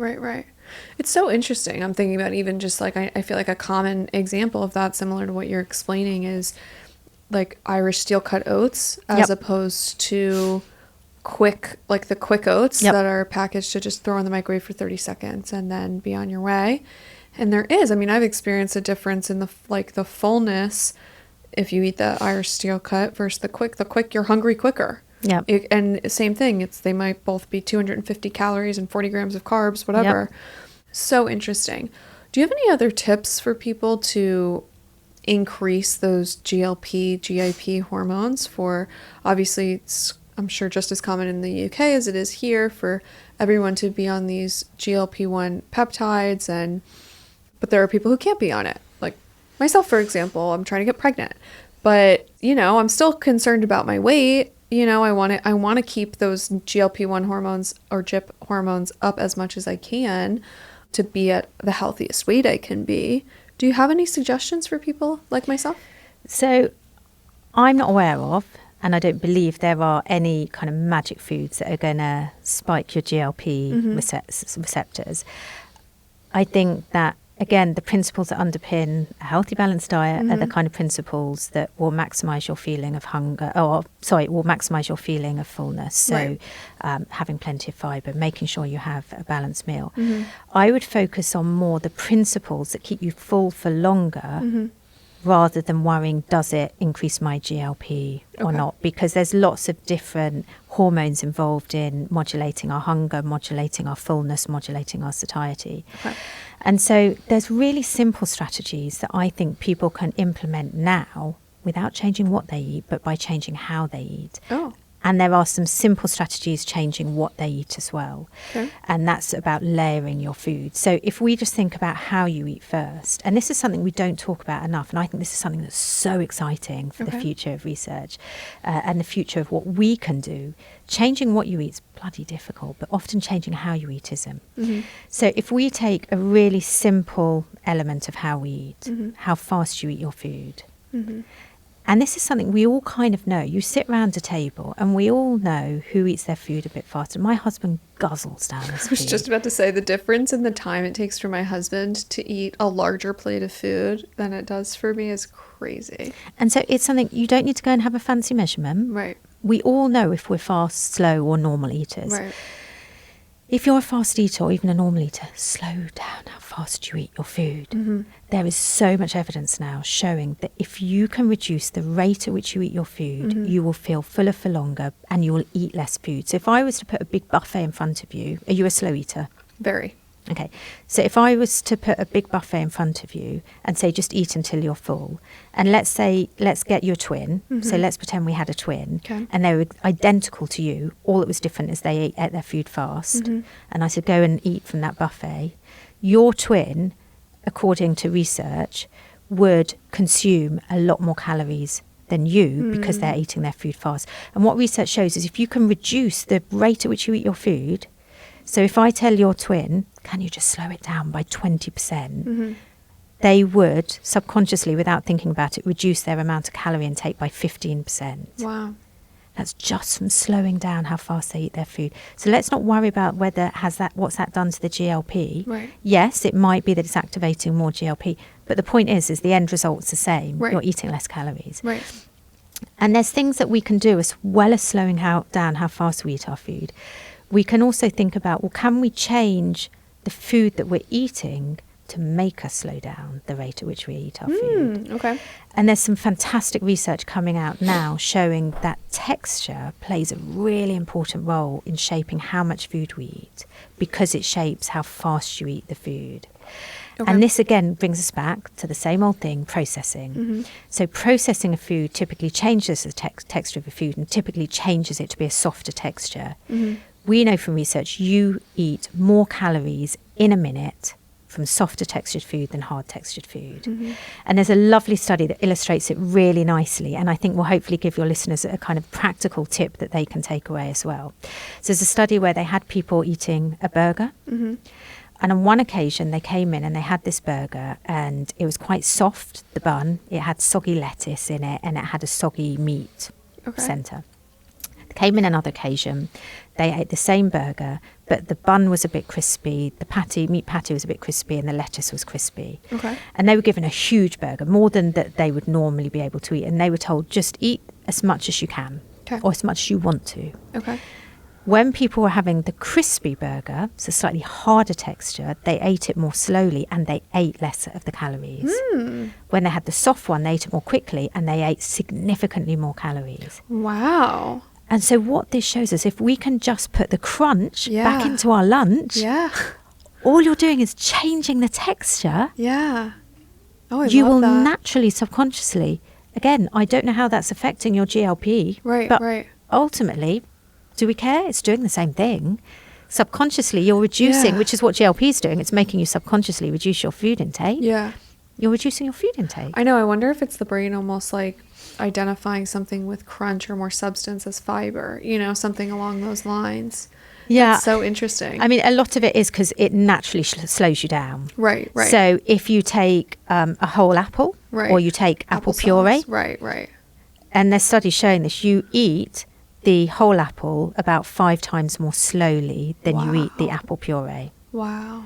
It's so interesting. I'm thinking about even just like, I feel like a common example of that, similar to what you're explaining, is like Irish steel cut oats as opposed to quick oats that are packaged to just throw in the microwave for 30 seconds and then be on your way. And there is, I've experienced a difference in the fullness if you eat the Irish steel cut versus the quick, you're hungry quicker. Yeah. And same thing, they might both be 250 calories and 40 grams of carbs, whatever. Yep. So interesting. Do you have any other tips for people to increase those GLP, GIP hormones for, obviously it's, I'm sure, just as common in the UK as it is here for everyone to be on these GLP-1 peptides, but there are people who can't be on it. Like myself, for example, I'm trying to get pregnant, but I'm still concerned about my weight. I want to keep those GLP-1 hormones or GIP hormones up as much as I can to be at the healthiest weight I can be. Do you have any suggestions for people like myself? So I'm not aware of, and I don't believe there are any kind of magic foods that are going to spike your GLP receptors. I think that, again, the principles that underpin a healthy, balanced diet are the kind of principles that will maximise your feeling of hunger, will maximise your feeling of fullness. So having plenty of fibre, making sure you have a balanced meal. I would focus on more the principles that keep you full for longer rather than worrying, does it increase my GLP or not? Because there's lots of different hormones involved in modulating our hunger, modulating our fullness, modulating our satiety. And so there's really simple strategies that I think people can implement now without changing what they eat, but by changing how they eat. And there are some simple strategies changing what they eat as well. And that's about layering your food. So if we just think about how you eat first, and this is something we don't talk about enough, and I think this is something that's so exciting for the future of research and the future of what we can do. Changing what you eat is bloody difficult, but often changing how you eat isn't. So if we take a really simple element of how we eat, how fast you eat your food, and this is something we all kind of know. You sit around a table and we all know who eats their food a bit faster. My husband guzzles down his food. I was just about to say, the difference in the time it takes for my husband to eat a larger plate of food than it does for me is crazy. And so it's something, you don't need to go and have a fancy measurement. Right. We all know if we're fast, slow or normal eaters. Right. If you're a fast eater or even a normal eater, slow down how fast you eat your food. There is so much evidence now showing that if you can reduce the rate at which you eat your food, you will feel fuller for longer and you will eat less food. So if I was to put a big buffet in front of you, are you a slow eater? Very. Okay, so if I was to put a big buffet in front of you and say just eat until you're full, and let's get your twin, so let's pretend we had a twin, and they were identical to you, all that was different is they ate their food fast, and I said go and eat from that buffet, your twin, according to research, would consume a lot more calories than you because they're eating their food fast. And what research shows is if you can reduce the rate at which you eat your food, so if I tell your twin, can you just slow it down by 20%, they would subconsciously, without thinking about it, reduce their amount of calorie intake by 15%. Wow. That's just from slowing down how fast they eat their food. So let's not worry about what's that done to the GLP. Right. Yes, it might be that it's activating more GLP, but the point is the end result's the same. Right. You're eating less calories. Right. And there's things that we can do as well as slowing down how fast we eat our food. We can also think about, well, can we change the food that we're eating to make us slow down the rate at which we eat our food? Okay. And there's some fantastic research coming out now showing that texture plays a really important role in shaping how much food we eat because it shapes how fast you eat the food. Okay. And this again brings us back to the same old thing, processing. So processing a food typically changes the texture of a food and typically changes it to be a softer texture. We know from research you eat more calories in a minute from softer textured food than hard textured food. And there's a lovely study that illustrates it really nicely, and I think will hopefully give your listeners a kind of practical tip that they can take away as well. So there's a study where they had people eating a burger, and on one occasion they came in and they had this burger and it was quite soft, the bun. It had soggy lettuce in it and it had a soggy meat centre. Came in another occasion, they ate the same burger, but the bun was a bit crispy, the meat patty was a bit crispy, and the lettuce was crispy. And they were given a huge burger, more than that they would normally be able to eat, and they were told just eat as much as you can, or as much as you want to. When people were having the crispy burger, so slightly harder texture, they ate it more slowly and they ate less of the calories. When they had the soft one, they ate it more quickly and they ate significantly more calories. Wow. And so what this shows us, if we can just put the crunch back into our lunch, all you're doing is changing the texture. Yeah. Oh, you will naturally, subconsciously, again, I don't know how that's affecting your GLP. Right. Ultimately, do we care? It's doing the same thing. Subconsciously, you're reducing, which is what GLP is doing. It's making you subconsciously reduce your food intake. Yeah. You're reducing your food intake. I know. I wonder if it's the brain almost like identifying something with crunch or more substance as fiber, something along those lines. Yeah. It's so interesting. I mean, a lot of it is because it naturally slows you down. Right. So if you take a whole apple or you take apple puree. Right. And there's studies showing this. You eat the whole apple about 5 times more slowly than you eat the apple puree. Wow.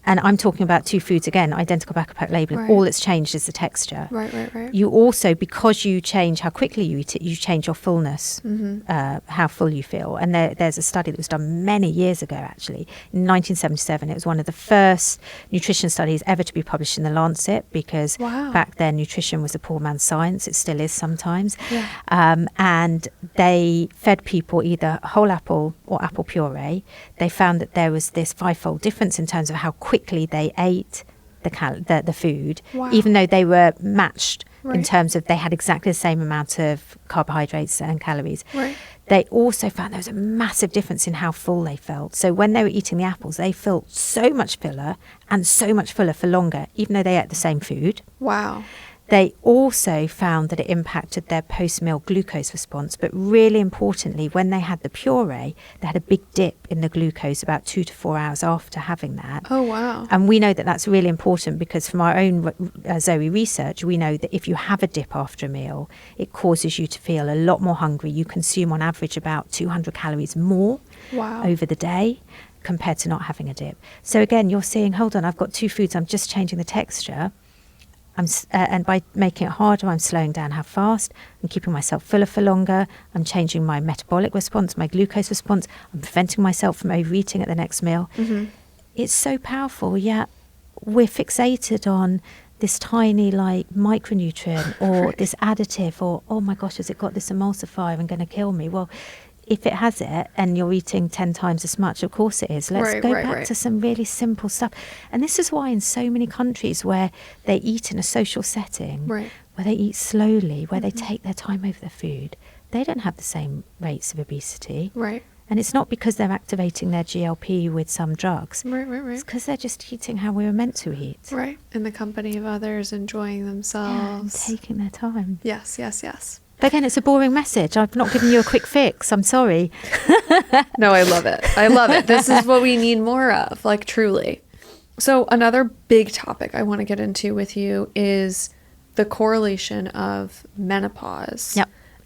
And I'm talking about 2 foods again, identical back-of-pack labelling. Right. All that's changed is the texture. Right. You also, because you change how quickly you eat it, you change your fullness, how full you feel. And there's a study that was done many years ago, actually. In 1977, it was one of the first nutrition studies ever to be published in The Lancet, because back then nutrition was a poor man's science. It still is sometimes. Yeah. And they fed people either whole apple or apple puree. They found that there was this 5-fold difference in terms of how quickly they ate the food, even though they were matched in terms of they had exactly the same amount of carbohydrates and calories. They also found there was a massive difference in how full they felt. So when they were eating the apples, they felt so much fuller and so much fuller for longer, even though they ate the same food. Wow. They also found that it impacted their post-meal glucose response. But really importantly, when they had the puree, they had a big dip in the glucose about 2 to 4 hours after having that. Oh, wow. And we know that that's really important because from our own Zoe research, we know that if you have a dip after a meal, it causes you to feel a lot more hungry. You consume on average about 200 calories more over the day compared to not having a dip. So again, you're seeing, hold on, I've got 2 foods, I'm just changing the texture. And by making it harder, I'm slowing down how fast. I'm keeping myself fuller for longer. I'm changing my metabolic response, my glucose response. I'm preventing myself from overeating at the next meal. It's so powerful, yet we're fixated on this tiny micronutrient or this additive or, oh my gosh, has it got this emulsifier and going to kill me? Well, if it has it and you're eating 10 times as much, of course it is. Let's go back to some really simple stuff. And this is why in so many countries where they eat in a social setting, where they eat slowly, where they take their time over their food, they don't have the same rates of obesity. And it's not because they're activating their GLP with some drugs. It's because they're just eating how we were meant to eat. In the company of others, enjoying themselves. And taking their time. Yes. But again, it's a boring message. I've not given you a quick fix. I'm sorry. No, I love it. This is what we need more of, truly. So another big topic I want to get into with you is the correlation of menopause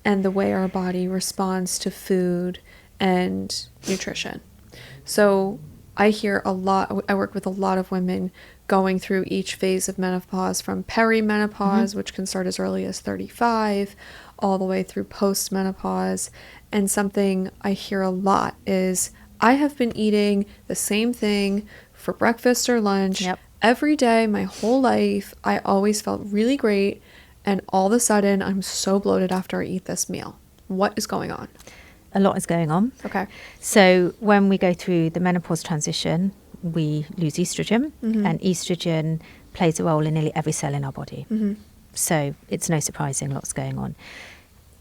and the way our body responds to food and nutrition. So I hear a lot, I work with a lot of women going through each phase of menopause, from perimenopause, which can start as early as 35, all the way through postmenopause. And something I hear a lot is, I have been eating the same thing for breakfast or lunch every day my whole life. I always felt really great, and all of a sudden I'm so bloated after I eat this meal. What is going on? A lot is going on. Okay. So when we go through the menopause transition, we lose estrogen, and estrogen plays a role in nearly every cell in our body. So it's no surprising lots going on.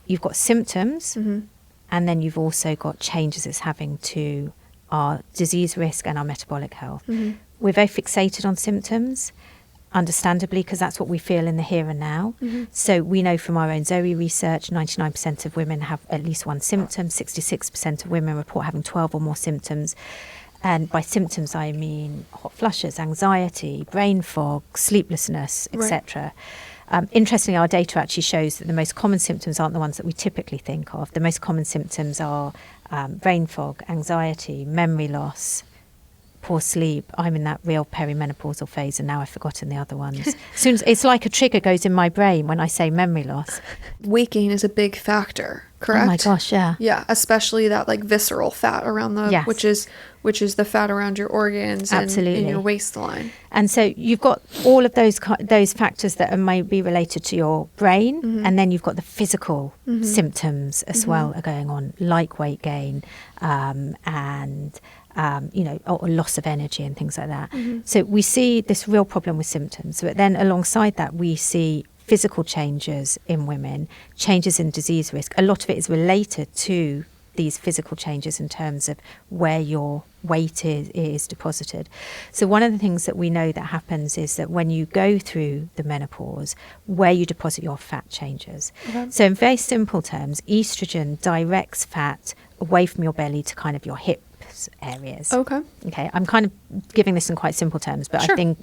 You've got symptoms, and then you've also got changes it's having to our disease risk and our metabolic health. We're very fixated on symptoms, understandably, because that's what we feel in the here and now. So we know from our own Zoe research, 99% of women have at least one symptom, 66% of women report having 12 or more symptoms. And by symptoms, I mean hot flushes, anxiety, brain fog, sleeplessness, etc. Interestingly, our data actually shows that the most common symptoms aren't the ones that we typically think of. The most common symptoms are brain fog, anxiety, memory loss, poor sleep. I'm in that real perimenopausal phase, and now I've forgotten the other ones. Soon as, it's like a trigger goes in my brain when I say memory loss. Weight gain is a big factor, correct? Oh my gosh, yeah. Yeah, especially that like visceral fat around the, Yes. which is the fat around your organs and in your waistline. And so you've got all of those factors that may be related to your brain, and then you've got the physical symptoms as well are going on, like weight gain and or loss of energy and things like that. So we see this real problem with symptoms, but then alongside that we see physical changes in women, changes in disease risk. A lot of it is related to these physical changes in terms of where your weight is deposited. So one of the things that we know that happens is that when you go through the menopause, where you deposit your fat changes. So in very simple terms, estrogen directs fat away from your belly to kind of your hips areas. Okay, I'm kind of giving this in quite simple terms, but I think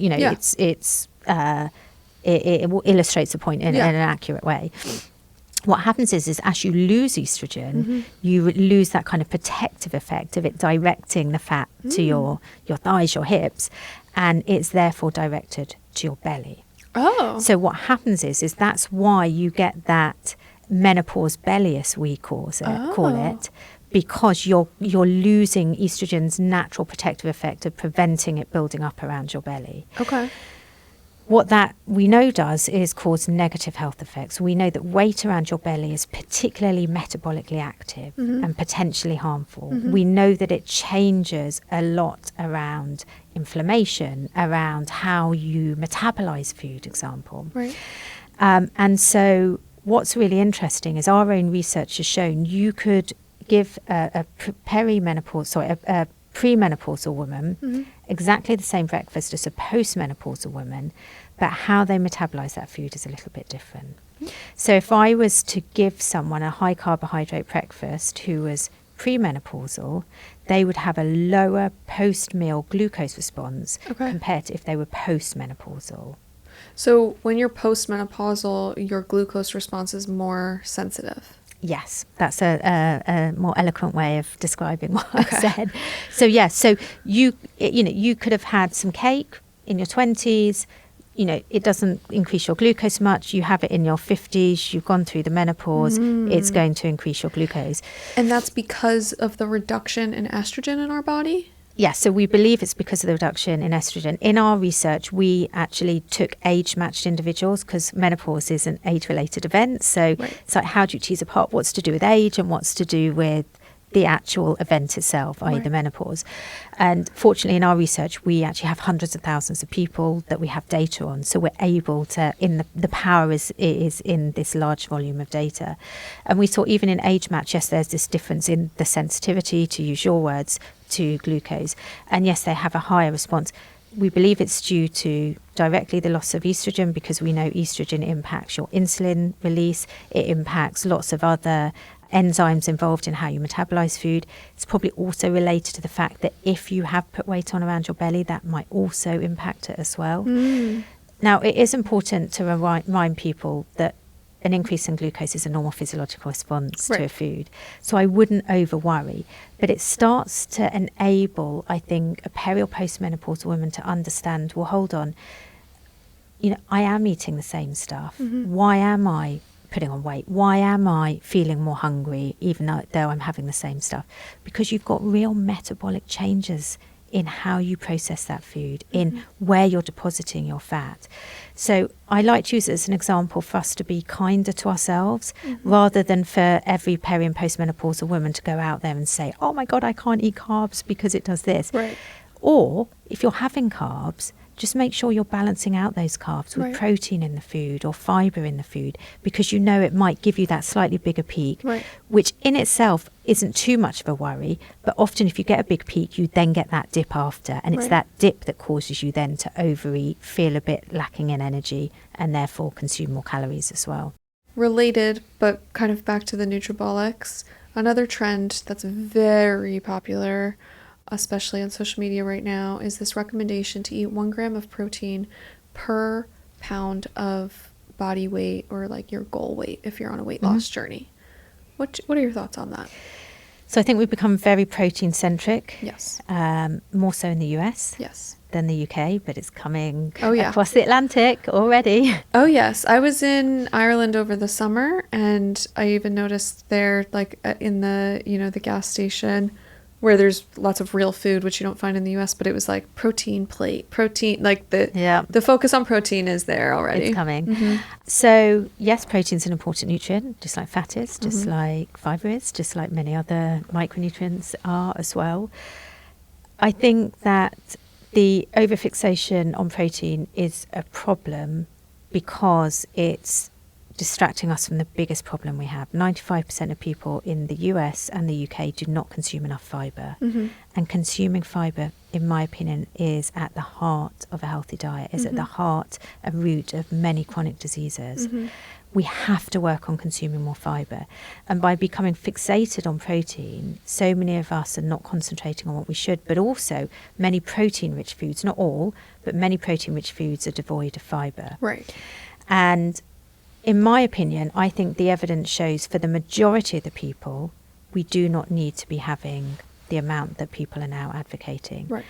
it illustrates the point in an accurate way. What happens is as you lose estrogen, you lose that kind of protective effect of it directing the fat to your thighs, your hips, and it's therefore directed to your belly. Oh. So what happens is that's why you get that menopause belly, as we call it, because you're losing estrogen's natural protective effect of preventing it building up around your belly. Okay. What that we know does is cause negative health effects. We know that weight around your belly is particularly metabolically active and potentially harmful. We know that it changes a lot around inflammation, around how you metabolize food, example. Right. And so what's really interesting is our own research has shown you could give a premenopausal woman exactly the same breakfast as a postmenopausal woman, but how they metabolize that food is a little bit different. So if I was to give someone a high carbohydrate breakfast who was premenopausal, they would have a lower post-meal glucose response compared to if they were postmenopausal. So when you're postmenopausal, your glucose response is more sensitive. Yes, that's a more eloquent way of describing what I said. So so you could have had some cake in your 20s. It doesn't increase your glucose much. You have it in your 50s. You've gone through the menopause. It's going to increase your glucose. And that's because of the reduction in estrogen in our body? Yes, so we believe it's because of the reduction in estrogen. In our research, we actually took age-matched individuals because menopause is an age-related event. So it's like, how do you tease apart what's to do with age and what's to do with the actual event itself, i.e. the menopause? And fortunately, in our research, we actually have hundreds of thousands of people that we have data on. So we're able to, the power is in this large volume of data. And we saw even in age match, yes, there's this difference in the sensitivity, to use your words, to glucose. And yes, they have a higher response. We believe it's due to directly the loss of estrogen, because we know estrogen impacts your insulin release. It impacts lots of other enzymes involved in how you metabolize food. It's probably also related to the fact that if you have put weight on around your belly, that might also impact it as well. Now, it is important to remind people that an increase in glucose is a normal physiological response to a food. So I wouldn't over worry. But it starts to enable, I think, a peri or postmenopausal woman to understand, well, hold on, I am eating the same stuff. Why am I putting on weight? Why am I feeling more hungry even though I'm having the same stuff? Because you've got real metabolic changes in how you process that food, in where you're depositing your fat. So I like to use it as an example for us to be kinder to ourselves, rather than for every peri and postmenopausal woman to go out there and say, oh my God, I can't eat carbs because it does this. Or if you're having carbs, just make sure you're balancing out those carbs with protein in the food or fibre in the food, because it might give you that slightly bigger peak, which in itself isn't too much of a worry. But often if you get a big peak, you then get that dip after. And it's that dip that causes you then to overeat, feel a bit lacking in energy, and therefore consume more calories as well. Related, but kind of back to the Nutribolics, another trend that's very popular, especially on social media right now, is this recommendation to eat 1 gram of protein per pound of body weight, or like your goal weight if you're on a weight loss journey. What are your thoughts on that? So I think we've become very protein centric. Yes. More so in the US. Yes. Than the UK, but it's coming yeah. across the Atlantic already. Oh, yes. I was in Ireland over the summer, and I even noticed there, like in the, the gas station where there's lots of real food, which you don't find in the US, but it was like protein plate, protein, like the focus on protein is there already. It's coming. Mm-hmm. So yes, protein's an important nutrient, just like fat is, just like fiber is, just like many other micronutrients are as well. I think that the overfixation on protein is a problem because it's distracting us from the biggest problem we have. 95% of people in the US and the UK do not consume enough fibre. Mm-hmm. And consuming fibre, in my opinion, is at the heart of a healthy diet, is at the heart and root of many chronic diseases. Mm-hmm. We have to work on consuming more fibre. And by becoming fixated on protein, so many of us are not concentrating on what we should, but also many protein-rich foods, not all, but many protein-rich foods are devoid of fibre. Right. And in my opinion, I think the evidence shows for the majority of the people, we do not need to be having the amount that people are now advocating. Right.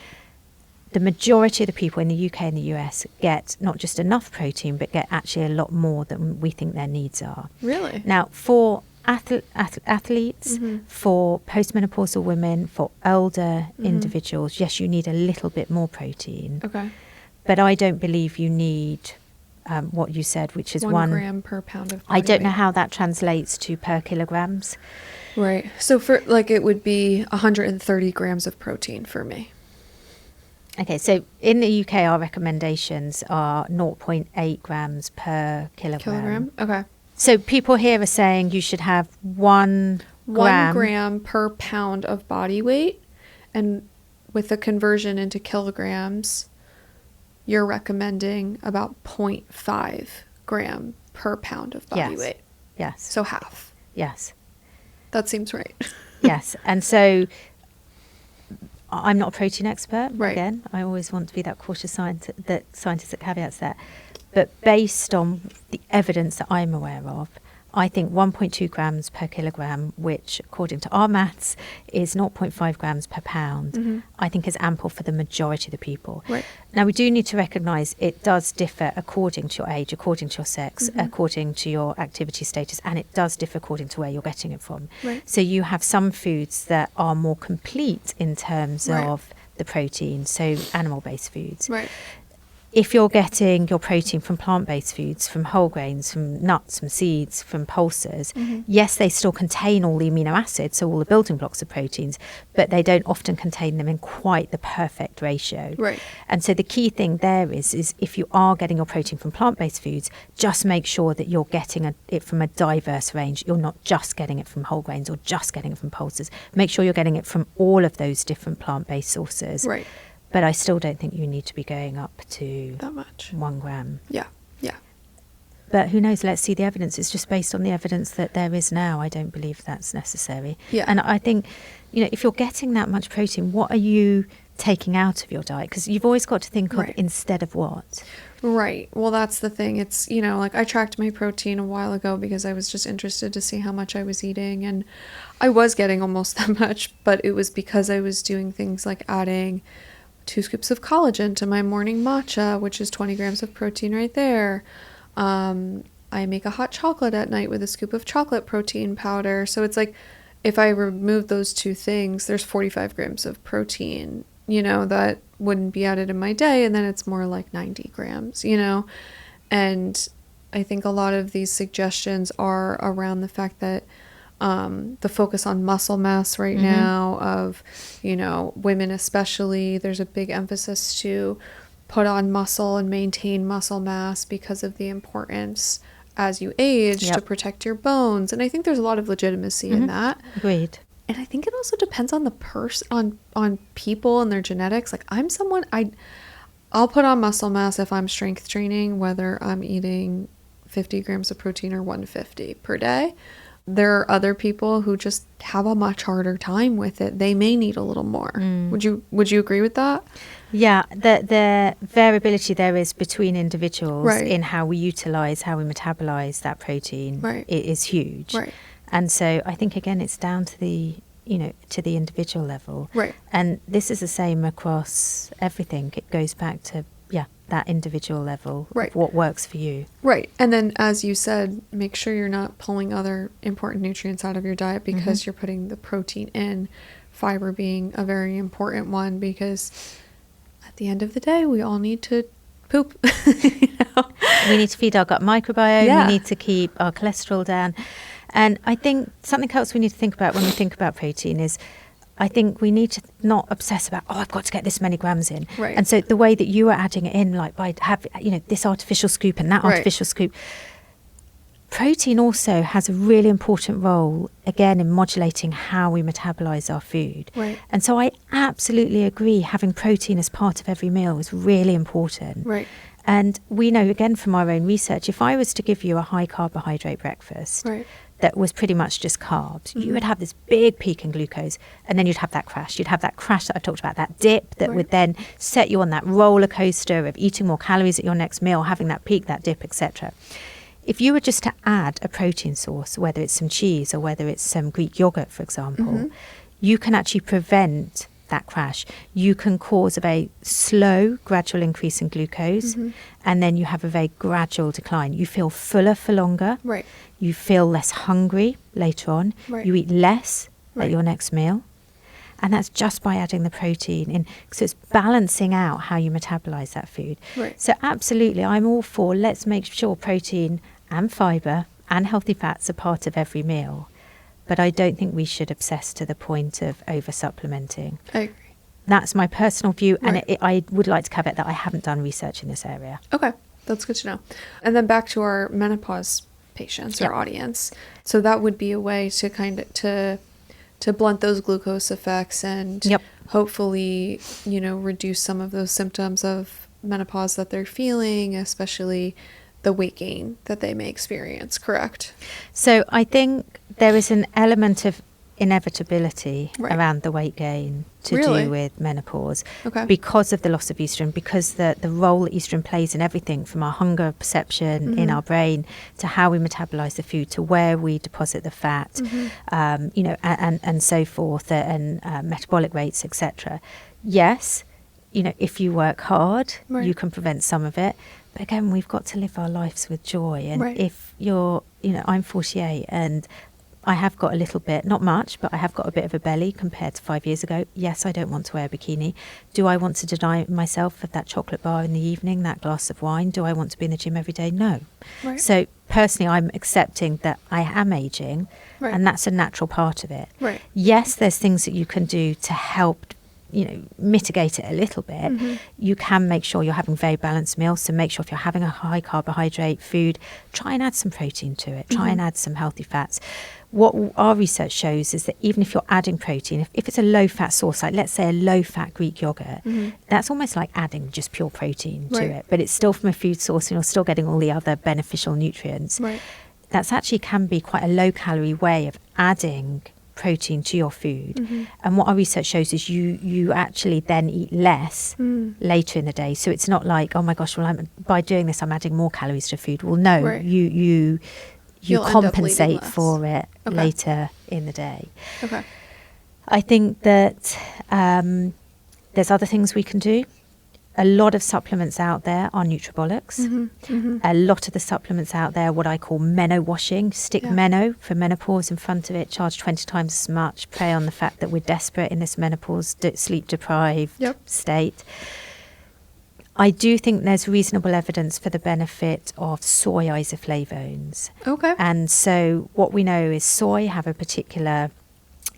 The majority of the people in the UK and the US get not just enough protein, but get actually a lot more than we think their needs are. Really? Now, for athletes, for postmenopausal women, for older individuals, yes, you need a little bit more protein. Okay. But I don't believe you need what you said, which is 1 gram per pound of body I don't know weight. how that translates to per kilograms. Right. So for it would be 130 grams of protein for me. Okay, so in the UK, our recommendations are 0.8 grams per kilogram. Okay. So people here are saying you should have 1 gram per pound of body weight. And with the conversion into kilograms, you're recommending about 0.5 gram per pound of body weight. Yes. So half. Yes. That seems right. Yes. And so I'm not a protein expert. Right. Again, I always want to be that cautious scientist that caveats that. But based on the evidence that I'm aware of, I think 1.2 grams per kilogram, which according to our maths is 0.5 grams per pound, I think is ample for the majority of the people. Right. Now, we do need to recognise it does differ according to your age, according to your sex, according to your activity status, and it does differ according to where you're getting it from. Right. So you have some foods that are more complete in terms of the protein, so animal-based foods. Right. If you're getting your protein from plant-based foods, from whole grains, from nuts, from seeds, from pulses, yes, they still contain all the amino acids, so all the building blocks of proteins, but they don't often contain them in quite the perfect ratio. Right. And so the key thing there is if you are getting your protein from plant-based foods, just make sure that you're getting it from a diverse range. You're not just getting it from whole grains or just getting it from pulses. Make sure you're getting it from all of those different plant-based sources. Right. But I still don't think you need to be going up to that much. 1 gram. Yeah. Yeah. But who knows? Let's see the evidence. It's just based on the evidence that there is now. I don't believe that's necessary. Yeah. And I think, if you're getting that much protein, what are you taking out of your diet? Because you've always got to think of instead of what. Right. Well, that's the thing. It's, I tracked my protein a while ago because I was just interested to see how much I was eating. And I was getting almost that much, but it was because I was doing things like adding 2 scoops of collagen to my morning matcha, which is 20 grams of protein right there. I make a hot chocolate at night with a scoop of chocolate protein powder. So it's like, if I remove those 2 things, there's 45 grams of protein, that wouldn't be added in my day. And then it's more like 90 grams, and I think a lot of these suggestions are around the fact that the focus on muscle mass right now of, women especially, there's a big emphasis to put on muscle and maintain muscle mass because of the importance as you age to protect your bones. And I think there's a lot of legitimacy in that. Agreed. And I think it also depends on the person, on people and their genetics. Like I'm someone, I'll put on muscle mass if I'm strength training, whether I'm eating 50 grams of protein or 150 per day. There are other people who just have a much harder time with it. They may need a little more. Would you agree with that? Yeah, the variability there is between individuals in how we utilize, how we metabolize that protein is huge. Right. And so I think, again, it's down to the to the individual level. Right. And this is the same across everything. It goes back to, that individual level Right. of what works for you. Right. And then, as you said, make sure you're not pulling other important nutrients out of your diet because you're putting the protein in, fiber being a very important one, because at the end of the day, we all need to poop. We need to feed our gut microbiome. Yeah. We need to keep our cholesterol down. And I think something else we need to think about when we think about protein is, I think we need to not obsess about, I've got to get this many grams in. Right. And so the way that you are adding it in, like by this artificial scoop and that Right. artificial scoop, protein also has a really important role, again, in modulating how we metabolize our food. Right. And so I absolutely agree having protein as part of every meal is really important. Right. And we know, again, from our own research, if I was to give you a high carbohydrate breakfast, Right. that was pretty much just carbs, you would have this big peak in glucose, and then you'd have that crash. You'd have that crash that I've talked about, that dip that would then set you on that roller coaster of eating more calories at your next meal, having that peak, that dip, etc. If you were just to add a protein source, whether it's some cheese or whether it's some Greek yogurt, for example, you can actually prevent that crash. You can cause a very slow, gradual increase in glucose, and then you have a very gradual decline. You feel fuller for longer. Right. You feel less hungry later on. Right. You eat less Right. at your next meal. And that's just by adding the protein in. So it's balancing out how you metabolize that food. Right. So absolutely, I'm all for, let's make sure protein and fiber and healthy fats are part of every meal. But I don't think we should obsess to the point of over supplementing. I agree. That's my personal view. Right. And I would like to caveat that I haven't done research in this area. Okay. That's good to know. And then back to our menopause patients or audience. So that would be a way to kind of to blunt those glucose effects and hopefully, reduce some of those symptoms of menopause that they're feeling, especially the weight gain that they may experience, correct? So I think there is an element of inevitability around the weight gain to do with menopause because of the loss of estrogen, because the role that estrogen plays in everything from our hunger perception in our brain to how we metabolize the food to where we deposit the fat, and so forth, and metabolic rates, etc. Yes, if you work hard, you can prevent some of it. But again, we've got to live our lives with joy. And if you're, I'm 48 and I have got a little bit, not much, but I have got a bit of a belly compared to 5 years ago. Yes, I don't want to wear a bikini. Do I want to deny myself of that chocolate bar in the evening, that glass of wine? Do I want to be in the gym every day? No. Right. So personally, I'm accepting that I am aging, Right. and that's a natural part of it. Right. Yes, there's things that you can do to help mitigate it a little bit. You can make sure you're having very balanced meals. So make sure if you're having a high carbohydrate food, try and add some protein to it. Try and add some healthy fats. What our research shows is that even if you're adding protein, if it's a low-fat source, like let's say a low-fat Greek yogurt, that's almost like adding just pure protein to it. But it's still from a food source and you're still getting all the other beneficial nutrients. Right. That's actually can be quite a low-calorie way of adding protein to your food. And what our research shows is you actually then eat less later in the day. So it's not like, oh my gosh, well, by doing this, I'm adding more calories to food. Well, no, you You'll end up compensate bleeding less. for it later in the day. Okay. I think that there's other things we can do. A lot of supplements out there are nutribolics. A lot of the supplements out there, what I call meno washing, stick meno for menopause in front of it, charge 20 times as much, prey on the fact that we're desperate in this menopause, sleep deprived state. I do think there's reasonable evidence for the benefit of soy isoflavones. Okay. And so what we know is soy have a particular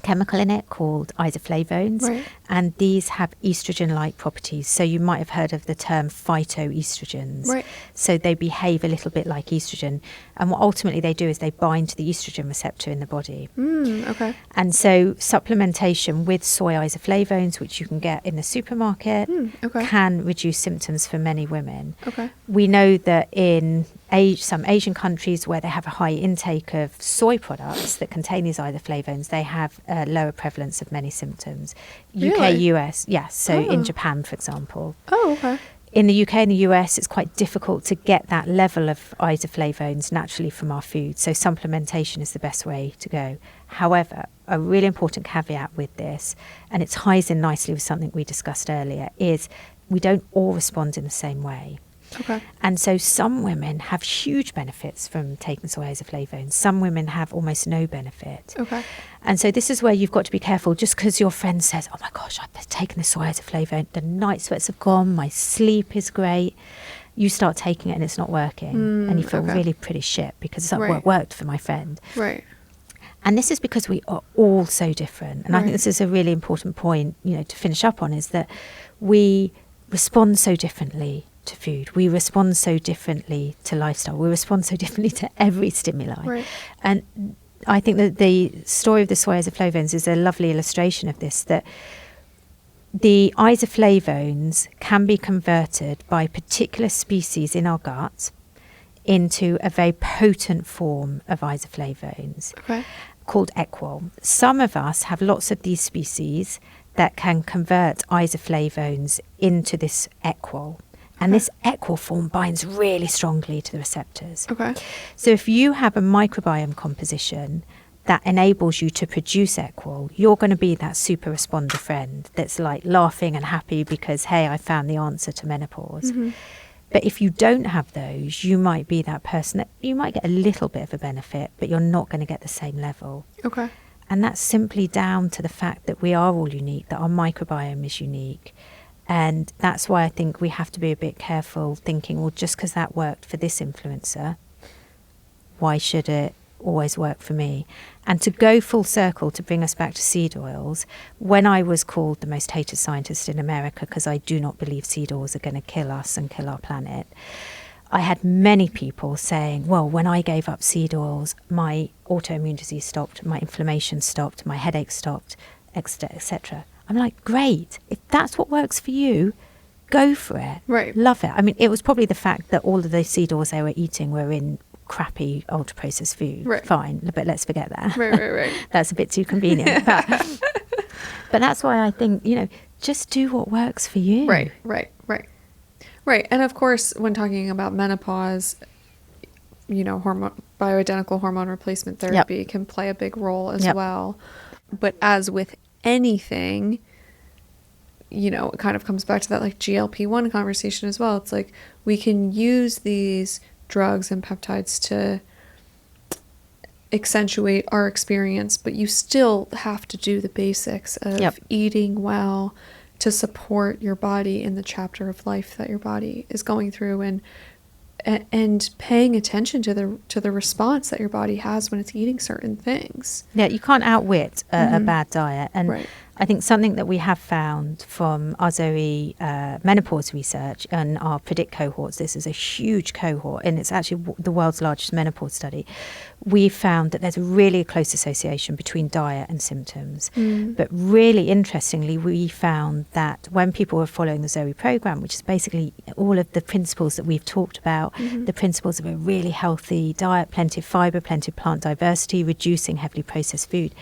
chemical in it called isoflavones, and these have estrogen-like properties. So you might have heard of the term phytoestrogens. Right. So they behave a little bit like estrogen, and what ultimately they do is they bind to the estrogen receptor in the body. Okay. And so supplementation with soy isoflavones, which you can get in the supermarket, can reduce symptoms for many women. Okay. We know that in some Asian countries where they have a high intake of soy products that contain these isoflavones, they have a lower prevalence of many symptoms. UK, US, yes. So in Japan, for example. Oh, okay. In the UK and the US, it's quite difficult to get that level of isoflavones naturally from our food. So supplementation is the best way to go. However, a really important caveat with this, and it ties in nicely with something we discussed earlier, is we don't all respond in the same way. Okay. And so some women have huge benefits from taking soy isoflavones. Some women have almost no benefit. Okay. And so this is where you've got to be careful. Just because your friend says, oh my gosh, I've taken the soy isoflavone, the night sweats have gone, my sleep is great. You start taking it and it's not working. And you feel really pretty shit because it's like, well, it worked for my friend. Right. And this is because we are all so different. And I think this is a really important point, to finish up on, is that we respond so differently to food. We respond so differently to lifestyle. We respond so differently to every stimuli. Right. And I think that the story of the soy isoflavones is a lovely illustration of this, that the isoflavones can be converted by particular species in our gut into a very potent form of isoflavones called equol. Some of us have lots of these species that can convert isoflavones into this equol. And this equol form binds really strongly to the receptors. Okay. So if you have a microbiome composition that enables you to produce equol, you're going to be that super responder friend that's like laughing and happy because, hey, I found the answer to menopause. But if you don't have those, you might be that person that you might get a little bit of a benefit, but you're not going to get the same level. Okay. And that's simply down to the fact that we are all unique, that our microbiome is unique. And that's why I think we have to be a bit careful thinking, well, just because that worked for this influencer, why should it always work for me? And to go full circle, to bring us back to seed oils, when I was called the most hated scientist in America because I do not believe seed oils are going to kill us and kill our planet, I had many people saying, well, when I gave up seed oils, my autoimmune disease stopped, my inflammation stopped, my headache stopped, etc. I'm like, great. If that's what works for you, go for it. Right. Love it. I mean, it was probably the fact that all of those seed oils they were eating were in crappy, ultra-processed food. Right. Fine, but let's forget that. Right. That's a bit too convenient. But that's why I think, just do what works for you. Right. And of course, when talking about menopause, bioidentical hormone replacement therapy can play a big role as well. But as with anything, it kind of comes back to that like GLP-1 conversation as well. It's like we can use these drugs and peptides to accentuate our experience, but you still have to do the basics of eating well to support your body in the chapter of life that your body is going through, and paying attention to the response that your body has when it's eating certain things. Yeah, you can't outwit a bad diet. And I think something that we have found from our Zoe menopause research and our PREDICT cohorts, this is a huge cohort, and it's actually the world's largest menopause study. We found that there's a really close association between diet and symptoms. But really interestingly, we found that when people were following the Zoe program, which is basically all of the principles that we've talked about, the principles of a really healthy diet, plenty of fibre, plenty of plant diversity, reducing heavily processed food,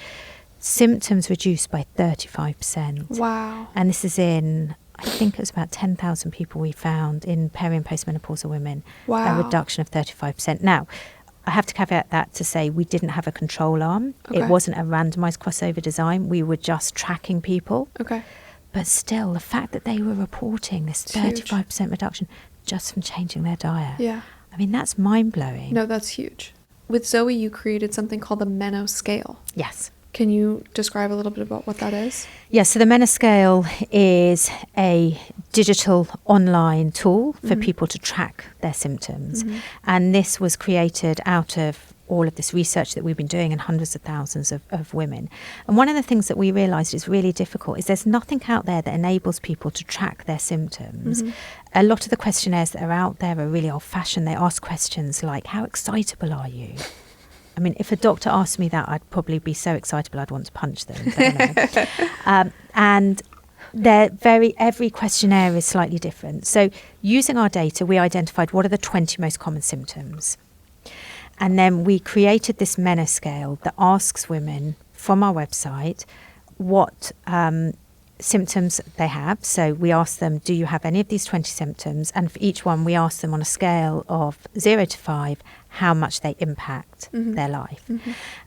symptoms reduced by 35%. Wow. And this is in, I think it was about 10,000 people we found in peri and postmenopausal women. Wow. A reduction of 35%. Now, I have to caveat that to say we didn't have a control arm. Okay. It wasn't a randomized crossover design. We were just tracking people. Okay. But still, the fact that they were reporting this 35% reduction just from changing their diet. Yeah. I mean, that's mind-blowing. No, that's huge. With Zoe, you created something called the Meno Scale. Yes. Can you describe a little bit about what that is? Yes, so the Menoscale is a digital online tool for people to track their symptoms. And this was created out of all of this research that we've been doing in hundreds of thousands of women. And one of the things that we realised is really difficult is there's nothing out there that enables people to track their symptoms. A lot of the questionnaires that are out there are really old-fashioned. They ask questions like, how excitable are you? I mean, if a doctor asked me that, I'd probably be so excitable I'd want to punch them. But no. And every questionnaire is slightly different. So using our data, we identified what are the 20 most common symptoms. And then we created this Menoscale that asks women from our website what symptoms they have. So we ask them, do you have any of these 20 symptoms? And for each one, we ask them on a scale of 0 to 5, how much they impact their life.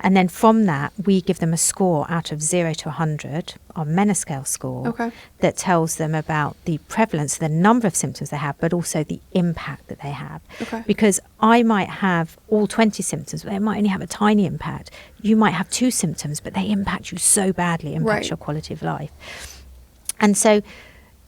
And then from that, we give them a score out of 0 to 100, our Menoscale score, that tells them about the prevalence, the number of symptoms they have, but also the impact that they have. Because I might have all 20 symptoms, but they might only have a tiny impact. You might have 2 symptoms, but they impact you so badly, impact your quality of life. And so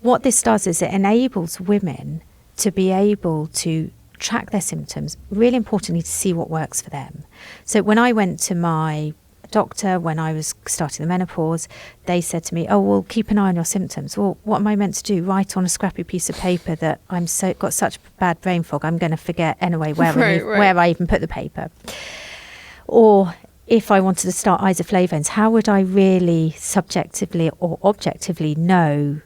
what this does is it enables women to be able to track their symptoms, really importantly to see what works for them. So when I went to my doctor when I was starting the menopause, they said to me, oh, well, keep an eye on your symptoms. Well, what am I meant to do? Write on a scrappy piece of paper that got such bad brain fog, I'm going to forget anyway where I even put the paper. Or if I wanted to start isoflavones, how would I really subjectively or objectively know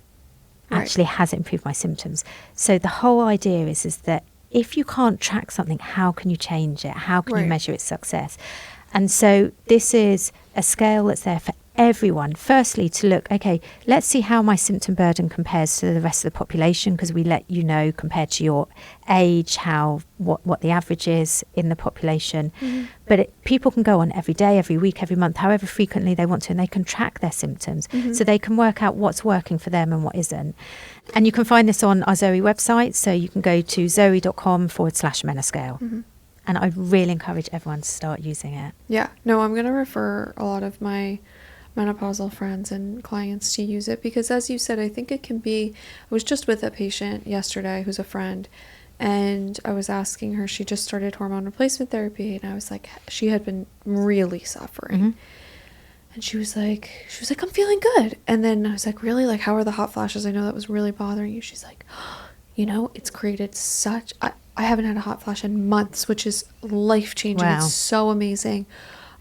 actually has it improved my symptoms? So the whole idea is that if you can't track something, how can you change it? How can you measure its success? And so this is a scale that's there for everyone. Firstly, to look, okay, let's see how my symptom burden compares to the rest of the population, because we let you know compared to your age, what the average is in the population. But people can go on every day, every week, every month, however frequently they want to, and they can track their symptoms. So they can work out what's working for them and what isn't. And you can find this on our Zoe website. So you can go to zoe.com/Menoscale. And I really encourage everyone to start using it. Yeah. No, I'm going to refer a lot of my menopausal friends and clients to use it, because as you said, I think it can be, I was just with a patient yesterday who's a friend, and I was asking her, she just started hormone replacement therapy, and I was like, she had been really suffering. And she was like, I'm feeling good. And then I was like, really? Like, how are the hot flashes? I know that was really bothering you. She's like, it's created such, I haven't had a hot flash in months, which is life-changing. Wow. It's so amazing.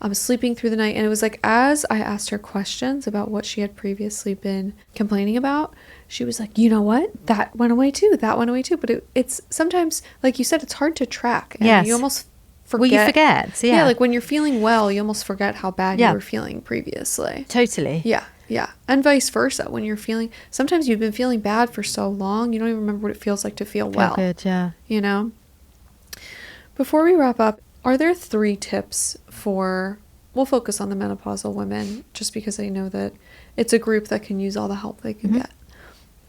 I was sleeping through the night, and it was like, as I asked her questions about what she had previously been complaining about, she was like, you know what? That went away too. But it's sometimes, like you said, it's hard to track. And you almost forget. Well, you forget. Yeah. Like when you're feeling well, you almost forget how bad you were feeling previously. Totally. Yeah. And vice versa. When you're sometimes you've been feeling bad for so long, you don't even remember what it feels like to feel well. Good, yeah. Before we wrap up, are there 3 tips we'll focus on the menopausal women, just because I know that it's a group that can use all the help they can get.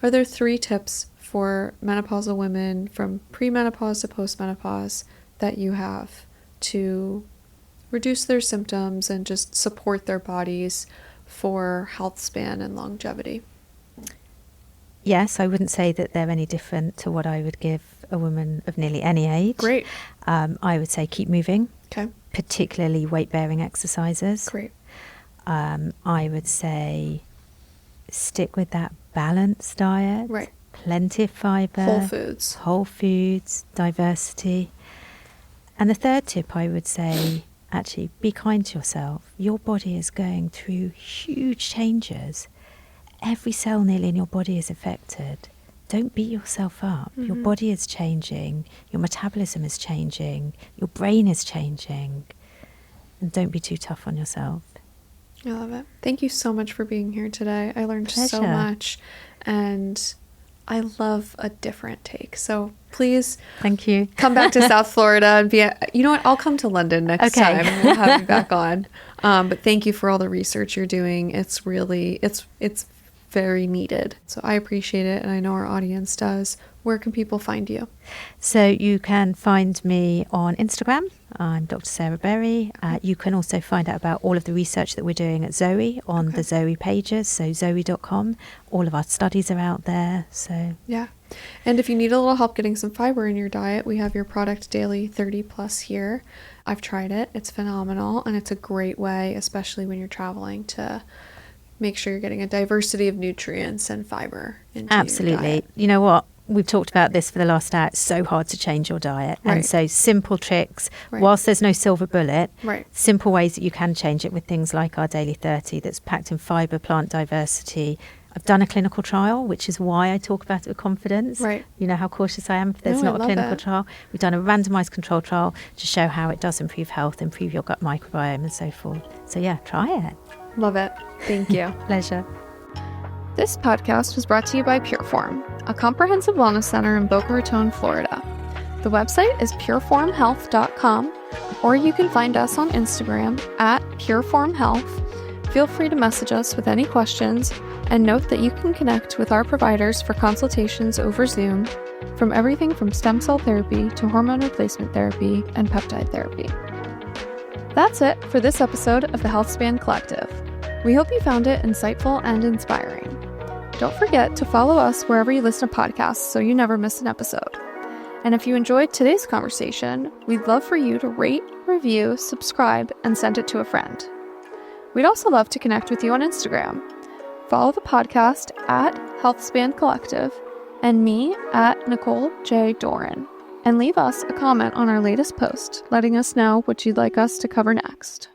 Are there 3 tips for menopausal women from premenopause to postmenopause that you have to reduce their symptoms and just support their bodies for health span and longevity? Yes, I wouldn't say that they're any different to what I would give a woman of nearly any age. Great. I would say keep moving. Okay. Particularly weight-bearing exercises. Great. I would say stick with that balanced diet. Right. Plenty of fibre. Whole foods, diversity. And the third tip, I would say, actually, be kind to yourself. Your body is going through huge changes. Every cell nearly in your body is affected. Don't beat yourself up. Your body is changing. Your metabolism is changing. Your brain is changing. And don't be too tough on yourself. I love it. Thank you so much for being here today. I learned so much. And I love a different take. So please, thank you. Come back to South Florida and you know what? I'll come to London next time. We'll have you back on. But thank you for all the research you're doing. It's really, it's very needed. So I appreciate it, and I know our audience does. Where can people find you? So you can find me on Instagram. I'm Dr. Sarah Berry. You can also find out about all of the research that we're doing at Zoe on the Zoe pages, so zoe.com. All of our studies are out there. So yeah. And if you need a little help getting some fiber in your diet, we have your product Daily 30 Plus here. I've tried it. It's phenomenal, and it's a great way, especially when you're traveling, to make sure you're getting a diversity of nutrients and fiber into your diet. You know what? We've talked about this for the last hour. It's so hard to change your diet. Right. And so simple tricks, whilst there's no silver bullet, simple ways that you can change it with things like our Daily 30 that's packed in fibre, plant diversity. I've done a clinical trial, which is why I talk about it with confidence. Right. You know how cautious I am if there's not a clinical trial. We've done a randomised control trial to show how it does improve health, improve your gut microbiome and so forth. So yeah, try it. Love it. Thank you. Pleasure. This podcast was brought to you by Pureform, a comprehensive wellness center in Boca Raton, Florida. The website is pureformhealth.com, or you can find us on Instagram at pureformhealth. Feel free to message us with any questions, and note that you can connect with our providers for consultations over Zoom, from everything from stem cell therapy to hormone replacement therapy and peptide therapy. That's it for this episode of the Healthspan Collective. We hope you found it insightful and inspiring. Don't forget to follow us wherever you listen to podcasts so you never miss an episode. And if you enjoyed today's conversation, we'd love for you to rate, review, subscribe, and send it to a friend. We'd also love to connect with you on Instagram. Follow the podcast at Healthspan Collective and me at Nicole J. Doran. And leave us a comment on our latest post, letting us know what you'd like us to cover next.